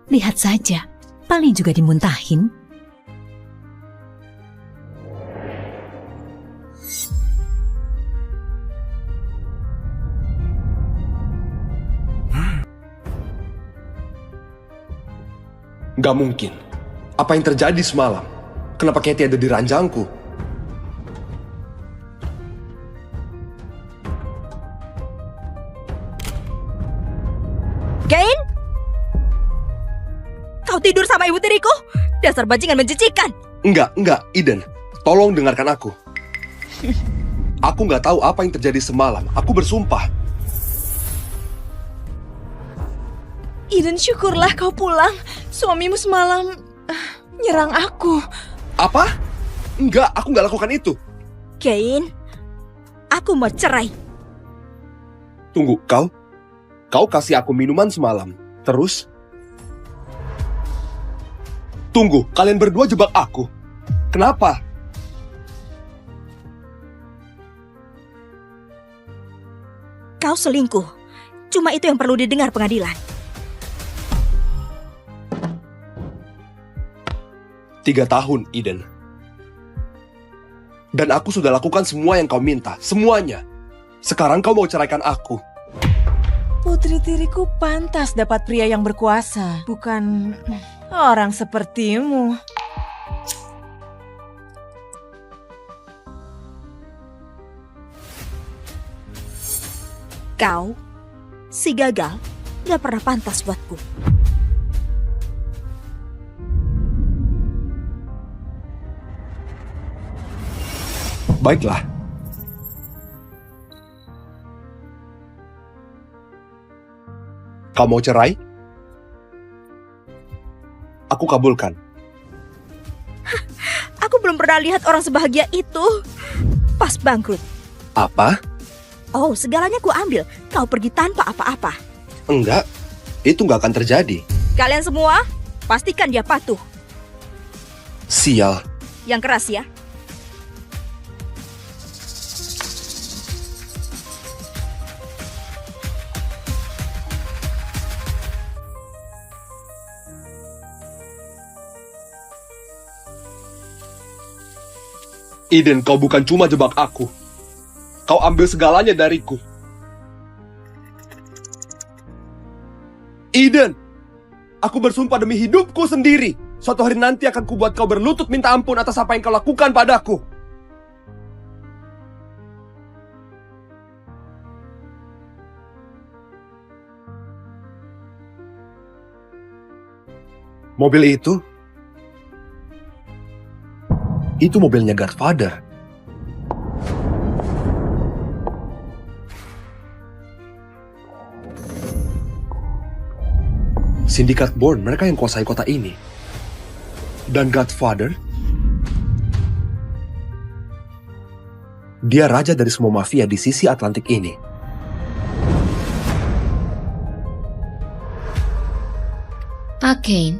S4: Lihat saja, paling juga dimuntahin.
S11: Gak mungkin. Apa yang terjadi semalam? Kenapa Katie ada di ranjangku?
S12: Gain? Kau tidur sama ibu tiriku? Dasar bajingan menjijikan.
S11: Enggak, Eden. Tolong dengarkan aku. Aku nggak tahu apa yang terjadi semalam. Aku bersumpah.
S16: Eden, syukurlah kau pulang. Suamimu semalam nyerang aku.
S11: Apa? Enggak, aku nggak lakukan itu.
S12: Gain, aku mau cerai.
S11: Tunggu, kau kasih aku minuman semalam. Terus? Tunggu, kalian berdua jebak aku. Kenapa?
S12: Kau selingkuh. Cuma itu yang perlu didengar pengadilan.
S11: 3 tahun, Eden. Dan aku sudah lakukan semua yang kau minta. Semuanya. Sekarang kau mau ceraikan aku.
S16: Putri tiriku pantas dapat pria yang berkuasa, bukan orang sepertimu.
S12: Kau, si gagal, gak pernah pantas buatku.
S11: Baiklah. Kau mau cerai? Aku kabulkan.
S12: Aku belum pernah lihat orang sebahagia itu pas bangkrut.
S11: Apa?
S12: Oh, segalanya ku ambil. Kau pergi tanpa apa-apa.
S11: Enggak, itu nggak akan terjadi.
S12: Kalian semua, pastikan dia patuh.
S11: Sial.
S12: Yang keras ya.
S11: Eden, kau bukan cuma jebak aku. Kau ambil segalanya dariku. Eden, aku bersumpah demi hidupku sendiri. Suatu hari nanti akan kubuat kau berlutut minta ampun atas apa yang kau lakukan padaku. Mobil itu mobilnya Godfather. Sindikat Bourne, mereka yang kuasai kota ini.
S15: Dan Godfather? Dia raja dari semua mafia di sisi Atlantik ini.
S4: Kane,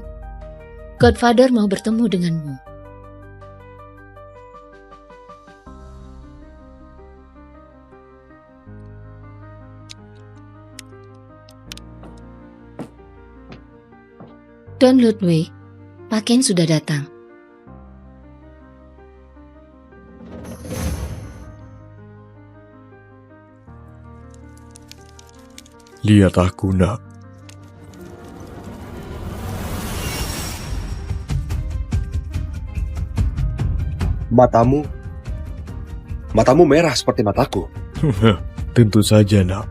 S4: Godfather mau bertemu denganmu. Don Ludwig, Pak Kane sudah datang.
S14: Lihat aku, nak.
S15: Matamu merah seperti mataku.
S14: Tentu saja, nak.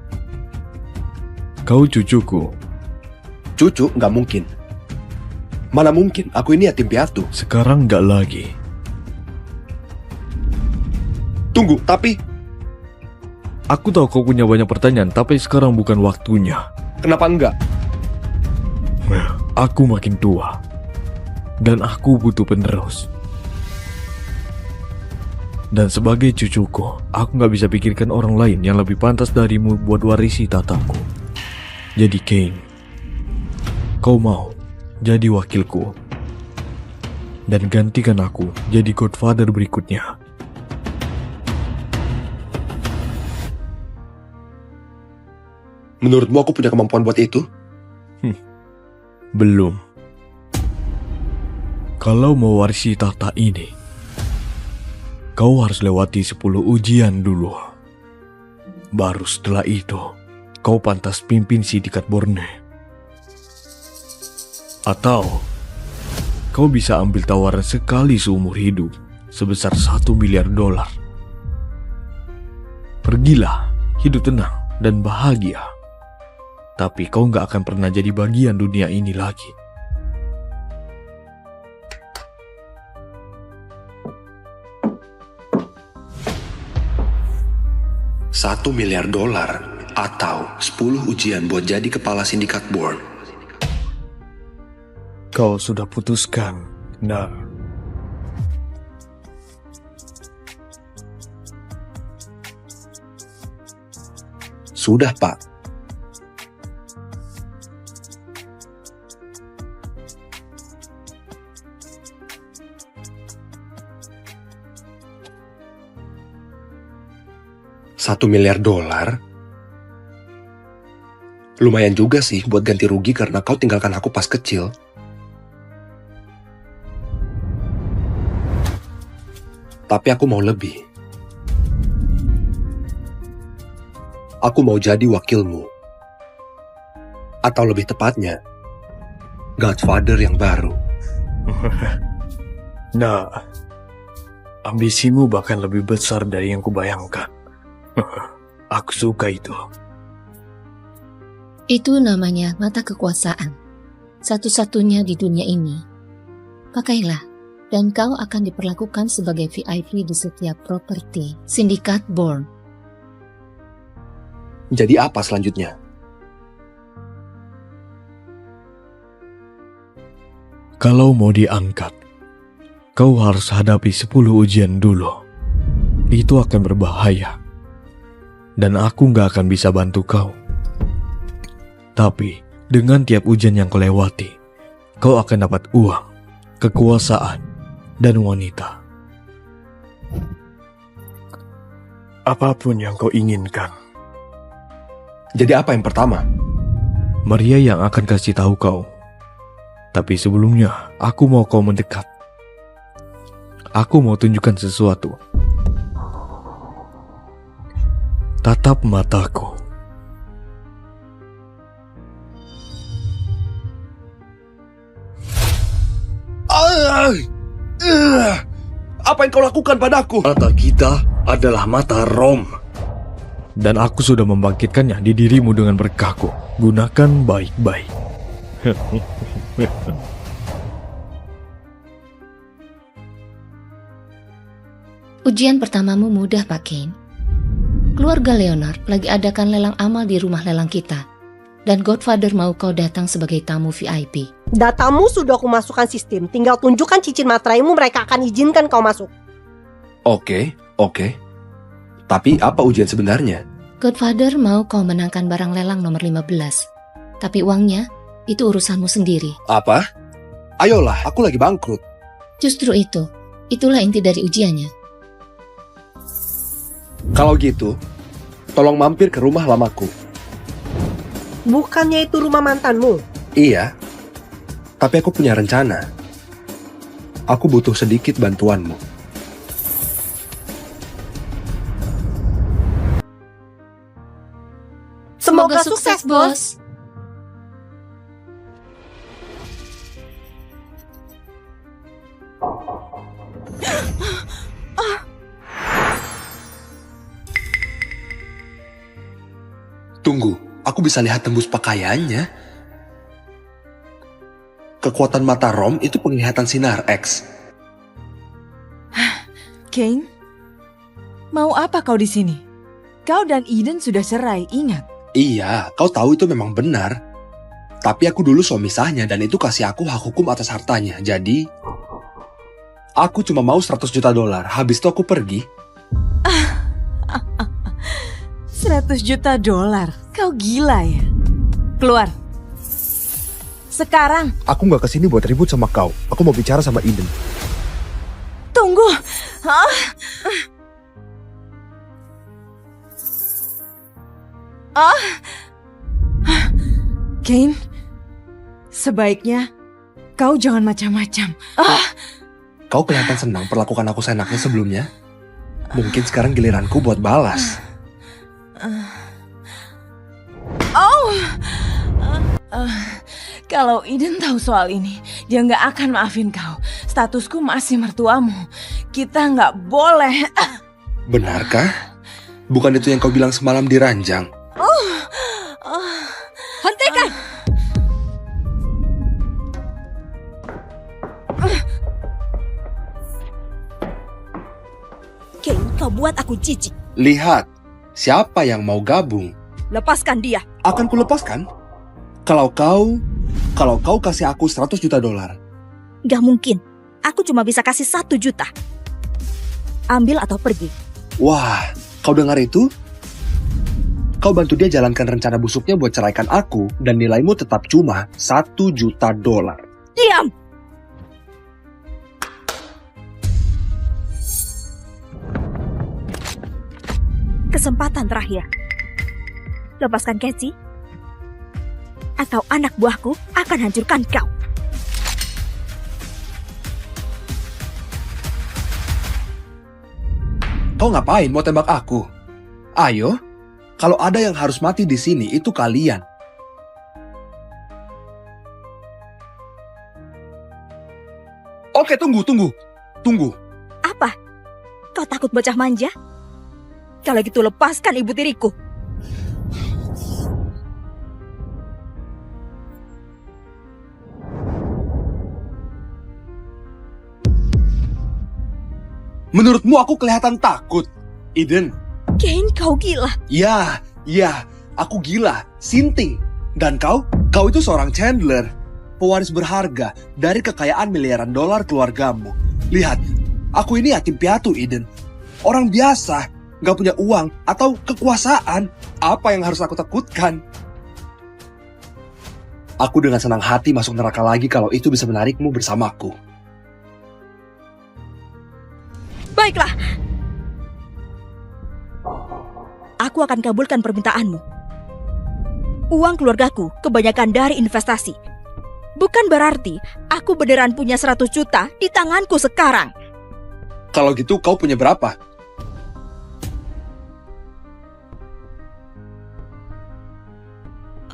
S14: Kau cucuku.
S15: Cucu nggak mungkin. Mana mungkin, aku ini yatim piatu.
S14: Sekarang nggak lagi.
S15: Tunggu, tapi...
S14: Aku tahu kau punya banyak pertanyaan, tapi sekarang bukan waktunya.
S15: Kenapa enggak?
S14: Aku makin tua. Dan aku butuh penerus. Dan sebagai cucuku, aku nggak bisa pikirkan orang lain yang lebih pantas darimu buat warisi tataku. Jadi Kane, kau mau jadi wakilku dan gantikan aku jadi Godfather berikutnya.
S15: Menurutmu aku punya kemampuan buat itu?
S14: Belum. Kalau mau warisi tahta ini, kau harus lewati 10 ujian dulu. Baru setelah itu, kau pantas pimpin Sindikat Bourne. Atau, kau bisa ambil tawaran sekali seumur hidup, sebesar $1 miliar. Pergilah, hidup tenang dan bahagia. Tapi kau gak akan pernah jadi bagian dunia ini lagi.
S15: $1 miliar atau 10 ujian buat jadi kepala Sindikat Bourne.
S14: Kau sudah putuskan, nah.
S15: Sudah, Pak. $1 miliar? Lumayan juga sih buat ganti rugi karena kau tinggalkan aku pas kecil. Tapi aku mau lebih. Aku mau jadi wakilmu. Atau lebih tepatnya, Godfather yang baru.
S14: Nah, ambisimu bahkan lebih besar dari yang kubayangkan. Aku suka itu.
S4: Itu namanya mata kekuasaan. Satu-satunya di dunia ini. Pakailah, dan kau akan diperlakukan sebagai VIP di setiap properti Sindikat Bourne.
S15: Jadi apa selanjutnya?
S14: Kalau mau diangkat, kau harus hadapi 10 ujian dulu. Itu akan berbahaya. Dan aku gak akan bisa bantu kau. Tapi, dengan tiap ujian yang kau lewati, kau akan dapat uang, kekuasaan, dan wanita. Apapun yang kau inginkan.
S15: Jadi apa yang pertama?
S14: Maria yang akan kasih tahu kau. Tapi sebelumnya, aku mau kau mendekat. Aku mau tunjukkan sesuatu. Tatap mataku.
S15: Apa yang kau lakukan padaku?
S14: Mata kita adalah mata Rom. Dan aku sudah membangkitkannya di dirimu dengan berkahku. Gunakan baik-baik.
S4: Ujian pertamamu mudah, Pak Kane. Keluarga Leonard lagi adakan lelang amal di rumah lelang kita.
S8: Dan Godfather mau kau datang sebagai tamu VIP.
S21: Datamu sudah aku masukkan sistem. Tinggal tunjukkan cincin materaimu, mereka akan izinkan kau masuk.
S11: Oke. Tapi apa ujian sebenarnya?
S8: Godfather mau kau menangkan barang lelang nomor 15. Tapi uangnya, itu urusanmu sendiri.
S11: Apa? Ayolah, aku lagi bangkrut.
S8: Justru itulah inti dari ujiannya.
S11: Kalau gitu, tolong mampir ke rumah lamaku.
S21: Bukannya itu rumah mantanmu?
S11: Iya, tapi aku punya rencana. Aku butuh sedikit bantuanmu.
S21: Semoga sukses, bos.
S15: Tunggu, aku bisa lihat tembus pakaiannya. Kekuatan mata Rom itu penglihatan sinar X.
S16: Kane, mau apa kau di sini? Kau dan Eden sudah cerai, ingat.
S15: Iya, kau tahu itu memang benar. Tapi aku dulu suami sahnya dan itu kasih aku hak hukum atas hartanya. Jadi, aku cuma mau $100 juta. Habis itu aku pergi.
S16: $100 juta? Kau gila ya? Keluar. Sekarang.
S11: Aku nggak kesini buat ribut sama kau. Aku mau bicara sama Eden.
S16: Tunggu. Kane, sebaiknya kau jangan macam-macam.
S15: Kau kelihatan senang perlakukan aku seenaknya sebelumnya. Mungkin sekarang giliranku buat balas.
S16: Kalau Eden tahu soal ini, dia nggak akan maafin kau. Statusku masih mertuamu. Kita nggak boleh.
S15: Benarkah? Bukan itu yang kau bilang semalam di ranjang?
S12: Hentikan! Kane, kau buat aku jijik.
S15: Lihat, siapa yang mau gabung?
S12: Lepaskan dia.
S15: Akan kulepaskan. Kalau kau kasih aku $100 juta.
S12: Gak mungkin. Aku cuma bisa kasih 1 juta. Ambil atau pergi.
S15: Wah, kau dengar itu? Kau bantu dia jalankan rencana busuknya buat ceraikan aku dan nilaimu tetap cuma $1 juta.
S12: Diam! Kesempatan terakhir. Lepaskan Casey, atau anak buahku akan hancurkan kau.
S15: Kau ngapain mau tembak aku? Ayo, kalau ada yang harus mati di sini itu kalian. Oke, tunggu.
S12: Apa? Kau takut bocah manja? Kalau gitu lepaskan ibu tiriku.
S15: Menurutmu aku kelihatan takut, Eden?
S12: Kane, kau gila.
S15: Ya, aku gila, sinting. Dan kau itu seorang Chandler, pewaris berharga dari kekayaan miliaran dolar keluargamu. Lihat, aku ini yatim piatu, Eden. Orang biasa, gak punya uang atau kekuasaan. Apa yang harus aku takutkan? Aku dengan senang hati masuk neraka lagi kalau itu bisa menarikmu bersamaku.
S12: Baiklah. Aku akan kabulkan permintaanmu. Uang keluargaku kebanyakan dari investasi. Bukan berarti aku beneran punya 100 juta di tanganku sekarang.
S15: Kalau gitu kau punya berapa?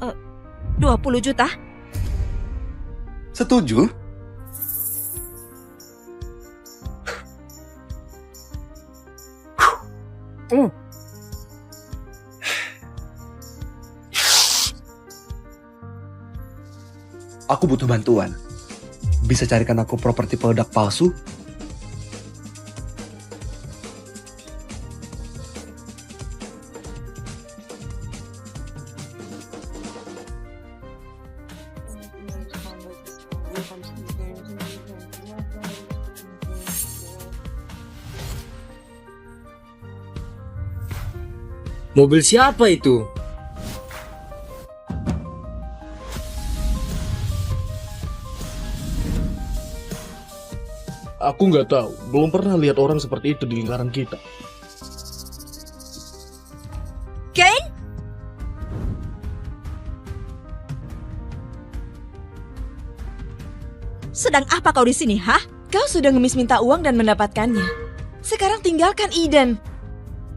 S12: Uh, 20 juta?
S15: Setuju? Aku butuh bantuan. Bisa carikan aku properti peledak palsu?
S17: Mobil siapa itu?
S14: Aku nggak tahu, belum pernah lihat orang seperti itu di lingkaran kita.
S12: Kane? Sedang apa kau di sini, hah?
S16: Kau sudah ngemis minta uang dan mendapatkannya. Sekarang tinggalkan Eden.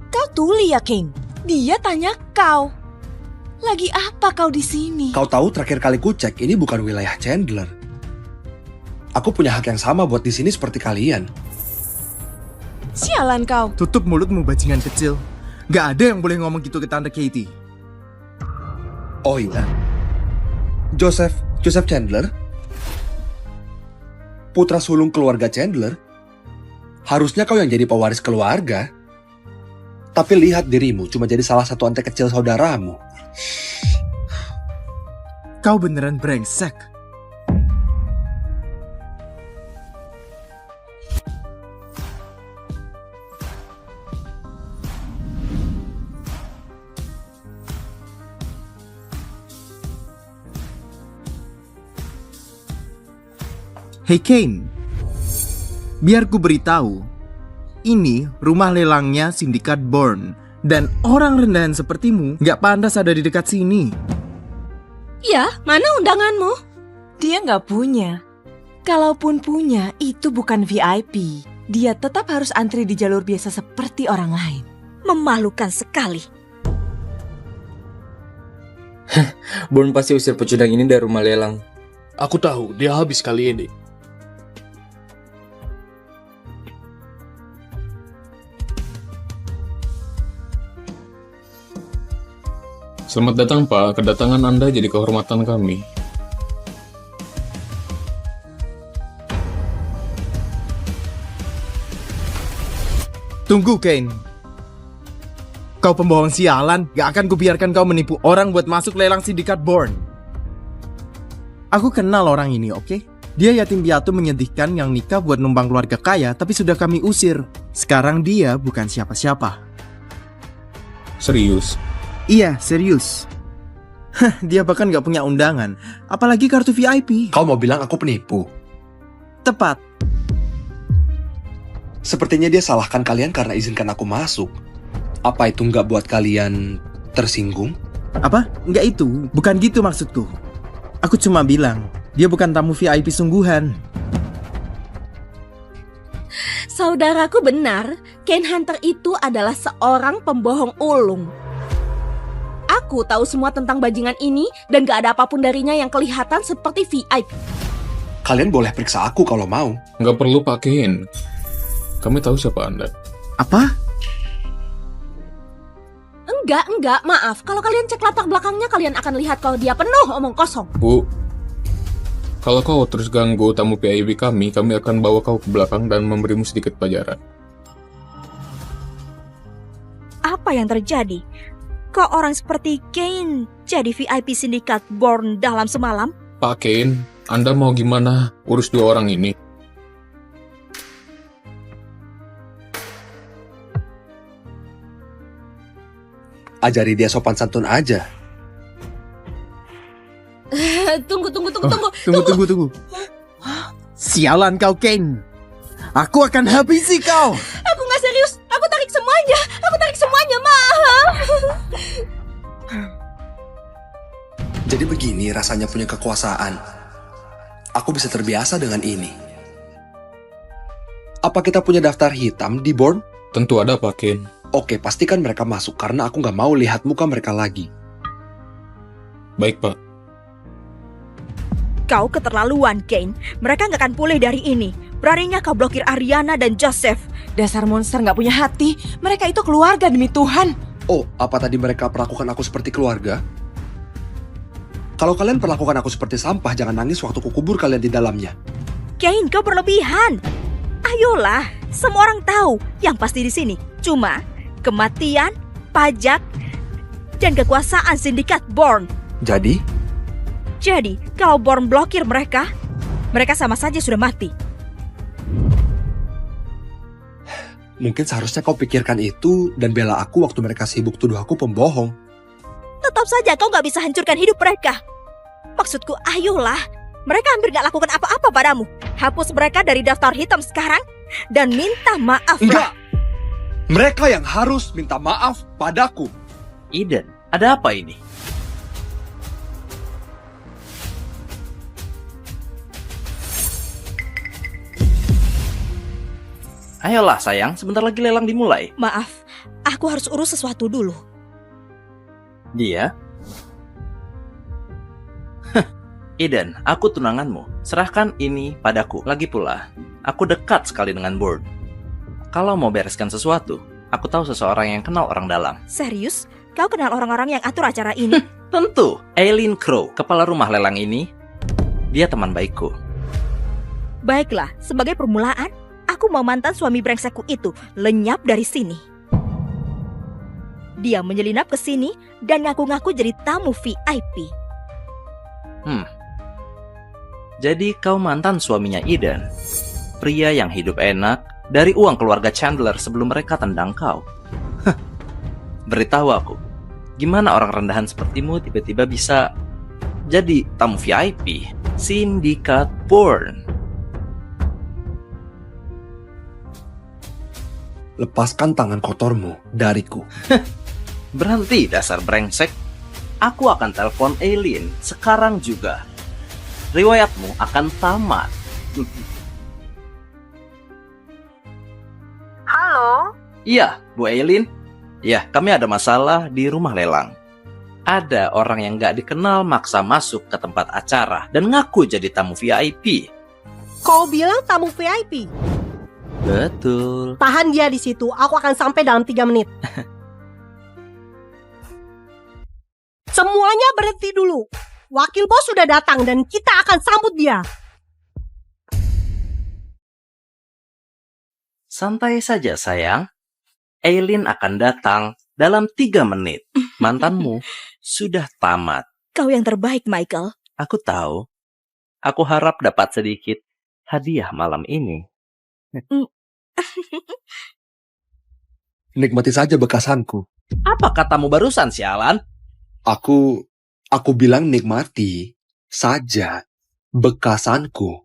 S16: Kau tuli ya, Kane? Dia tanya kau. Lagi apa kau di sini?
S15: Kau tahu terakhir kali ku cek ini bukan wilayah Chandler. Aku punya hak yang sama buat di sini seperti kalian.
S16: Sialan kau.
S13: Tutup mulutmu bajingan kecil. Gak ada yang boleh ngomong gitu ke Tante Katie.
S15: Oh iya. Joseph Chandler? Putra sulung keluarga Chandler? Harusnya kau yang jadi pewaris keluarga. Tapi lihat dirimu cuma jadi salah satu ante kecil saudaramu.
S13: Kau beneran brengsek. Hey Kane, biar ku beritahu, ini rumah lelangnya Sindikat Bourne, dan orang rendahan sepertimu gak pantas ada di dekat sini.
S16: Ya, mana undanganmu? Dia nggak punya. Kalaupun punya, itu bukan VIP. Dia tetap harus antri di jalur biasa seperti orang lain.
S12: Memalukan sekali.
S17: Bourne pasti usir pecundang ini dari rumah lelang.
S14: Aku tahu, dia habis kali ini.
S19: Selamat datang, Pak. Kedatangan Anda jadi kehormatan kami.
S13: Tunggu Kane. Kau pembohong sialan, gak akan kubiarkan kau menipu orang buat masuk lelang Sindikat Bourne. Aku kenal orang ini, oke? Dia yatim piatu menyedihkan yang nikah buat numpang keluarga kaya, tapi sudah kami usir. Sekarang dia bukan siapa-siapa.
S19: Serius?
S13: Iya, serius. Dia bahkan gak punya undangan, apalagi kartu VIP.
S15: Kau mau bilang aku penipu?
S13: Tepat.
S15: Sepertinya dia salahkan kalian karena izinkan aku masuk. Apa itu nggak buat kalian tersinggung?
S13: Apa? Nggak itu, bukan gitu maksudku. Aku cuma bilang, dia bukan tamu VIP sungguhan.
S12: Saudaraku benar, Kane Hunter itu adalah seorang pembohong ulung. Aku tahu semua tentang bajingan ini dan gak ada apapun darinya yang kelihatan seperti VIP.
S15: Kalian boleh periksa aku kalau mau.
S19: Nggak perlu pakein. Kami tahu siapa Anda.
S13: Apa?
S12: Enggak, maaf. Kalau kalian cek latar belakangnya, kalian akan lihat kalau dia penuh omong kosong.
S19: Bu, kalau kau terus ganggu tamu VIP kami akan bawa kau ke belakang dan memberimu sedikit pelajaran.
S12: Apa yang terjadi? Kok orang seperti Kane jadi VIP Sindikat Bourne dalam semalam?
S19: Pak Kane, Anda mau gimana urus dua orang ini?
S15: Ajari dia sopan santun aja.
S12: Tunggu.
S13: Tunggu. Sialan kau, Kane. Aku akan habisi kau.
S12: Aku nggak serius. Aku tarik semuanya, maaf.
S15: Jadi begini rasanya punya kekuasaan. Aku bisa terbiasa dengan ini. Apa kita punya daftar hitam di Bourne?
S19: Tentu ada, Pak Kane.
S15: Oke, pastikan mereka masuk karena aku nggak mau lihat muka mereka lagi.
S19: Baik, Pak.
S12: Kau keterlaluan, Kane. Mereka nggak akan pulih dari ini. Beraninya kau blokir Ariana dan Joseph.
S16: Dasar monster nggak punya hati. Mereka itu keluarga demi Tuhan.
S15: Oh, apa tadi mereka perlakukan aku seperti keluarga? Kalau kalian perlakukan aku seperti sampah, jangan nangis waktu kukubur kalian di dalamnya.
S12: Kane, kau berlebihan. Ayolah, semua orang tahu yang pasti di sini cuma kematian, pajak, dan kekuasaan Sindikat Bourne.
S15: Jadi,
S12: kalau Bourne blokir mereka sama saja sudah mati.
S15: Mungkin seharusnya kau pikirkan itu dan bela aku waktu mereka sibuk tuduh aku pembohong.
S12: Tetap saja kau gak bisa hancurkan hidup mereka. Maksudku, ayolah. Mereka hampir gak lakukan apa-apa padamu. Hapus mereka dari daftar hitam sekarang dan minta maaf.
S15: Enggak! Mereka yang harus minta maaf padaku.
S7: Eden, ada apa ini? Ayolah sayang, sebentar lagi lelang dimulai.
S12: Maaf, aku harus urus sesuatu dulu.
S7: Dia? Eden, aku tunanganmu. Serahkan ini padaku. Lagi pula, aku dekat sekali dengan Bourne. Kalau mau bereskan sesuatu, aku tahu seseorang yang kenal orang dalam.
S12: Serius? Kau kenal orang-orang yang atur acara ini?
S7: Tentu, Eileen Crow, kepala rumah lelang ini. Dia teman baikku.
S12: Baiklah, sebagai permulaan, aku mau mantan suami brengsekku itu lenyap dari sini. Dia menyelinap ke sini dan ngaku-ngaku jadi tamu VIP.
S7: Jadi kau mantan suaminya Eden, pria yang hidup enak dari uang keluarga Chandler sebelum mereka tendang kau. Beritahu aku, gimana orang rendahan sepertimu tiba-tiba bisa jadi tamu VIP Sindikat Bourne?
S15: Lepaskan tangan kotormu dariku.
S7: Berhenti dasar brengsek. Aku akan telepon Eileen sekarang juga. Riwayatmu akan tamat.
S5: Halo?
S7: Iya, Bu Eileen. Ya, kami ada masalah di rumah lelang. Ada orang yang gak dikenal maksa masuk ke tempat acara dan ngaku jadi tamu VIP.
S21: Kau bilang tamu VIP?
S7: Betul.
S21: Tahan dia di situ, aku akan sampai dalam 3 menit. Semuanya berhenti dulu. Wakil bos sudah datang dan kita akan sambut dia.
S7: Santai saja sayang. Eileen akan datang dalam 3 menit. Mantanmu sudah tamat.
S12: Kau yang terbaik, Michael.
S7: Aku tahu. Aku harap dapat sedikit hadiah malam ini.
S15: Nikmati saja bekasanku.
S7: Apa katamu barusan, sialan?
S15: Aku bilang nikmati saja bekasanku.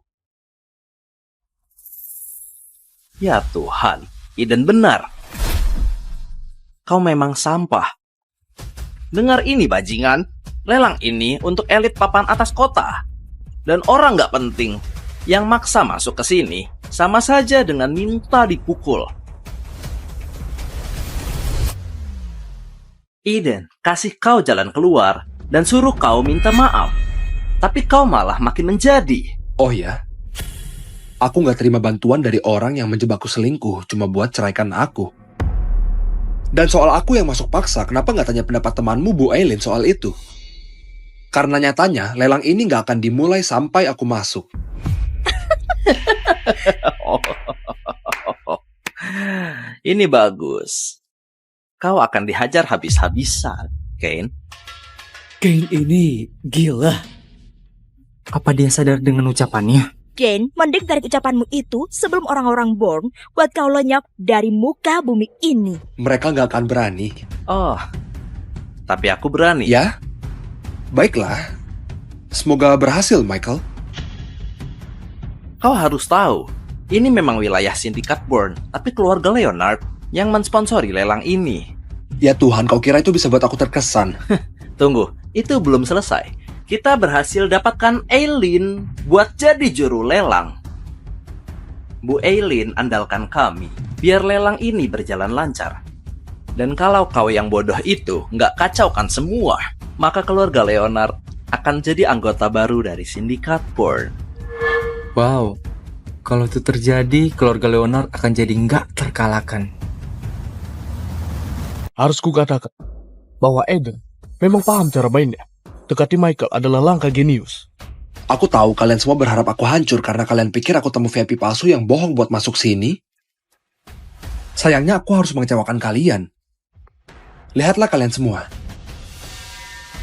S7: Ya Tuhan, Eden benar. Kau memang sampah. Dengar ini bajingan, lelang ini untuk elit papan atas kota. Dan orang gak penting yang maksa masuk ke sini sama saja dengan minta dipukul. Eden kasih kau jalan keluar dan suruh kau minta maaf. Tapi kau malah makin menjadi.
S15: Oh ya? Aku gak terima bantuan dari orang yang menjebakku selingkuh cuma buat ceraikan aku. Dan soal aku yang masuk paksa, kenapa gak tanya pendapat temanmu Bu Eileen soal itu? Karena nyatanya lelang ini gak akan dimulai sampai aku masuk.
S7: Ini bagus. Kau akan dihajar habis-habisan, Kane.
S17: Kane ini gila. Apa dia sadar dengan ucapannya?
S12: Kane, mending tarik ucapanmu itu sebelum orang-orang Bourne buat kau lenyap dari muka bumi ini.
S15: Mereka gak akan berani.
S7: Oh, tapi aku berani.
S15: Ya? Baiklah. Semoga berhasil, Michael.
S7: Kau harus tahu, ini memang wilayah sindikat Bourne, tapi keluarga Leonard yang mensponsori lelang ini.
S15: Ya Tuhan, kau kira itu bisa buat aku terkesan?
S7: Tunggu, itu belum selesai. Kita berhasil dapatkan Eileen buat jadi juru lelang. Bu Eileen andalkan kami, biar lelang ini berjalan lancar. Dan kalau kau yang bodoh itu nggak kacaukan semua, maka keluarga Leonard akan jadi anggota baru dari sindikat Bourne.
S17: Wow, kalau itu terjadi, keluarga Leonard akan jadi nggak terkalahkan.
S14: Harus kukatakan bahwa Eden memang paham cara mainnya. Dekati Michael adalah langkah genius.
S15: Aku tahu kalian semua berharap aku hancur karena kalian pikir aku tamu VIP palsu yang bohong buat masuk sini. Sayangnya aku harus mengecewakan kalian. Lihatlah kalian semua.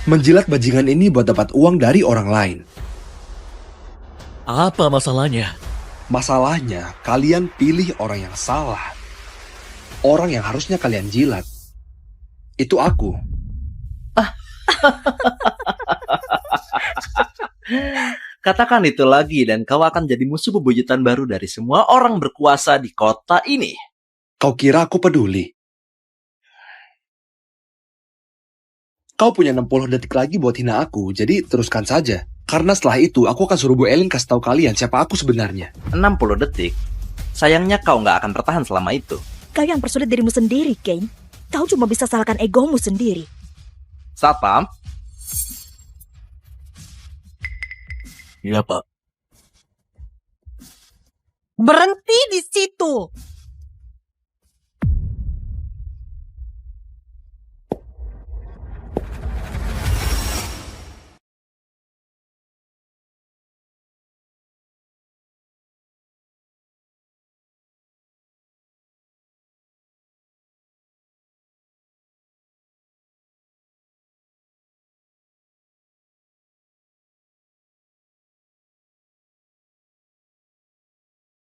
S15: Menjilat bajingan ini buat dapat uang dari orang lain.
S14: Apa masalahnya?
S15: Masalahnya, kalian pilih orang yang salah. Orang yang harusnya kalian jilat, itu aku.
S7: Katakan itu lagi dan kau akan jadi musuh bebuyutan baru dari semua orang berkuasa di kota ini.
S15: Kau kira aku peduli? Kau punya 60 detik lagi buat hina aku, jadi teruskan saja. Karena setelah itu, aku akan suruh Bu Eileen kasih tahu kalian siapa aku sebenarnya.
S7: 60 detik? Sayangnya kau nggak akan bertahan selama itu.
S12: Kau yang persulit dirimu sendiri, Kane. Kau cuma bisa salahkan egomu sendiri.
S7: Satpam?
S14: Iya, Pak.
S21: Berhenti di situ.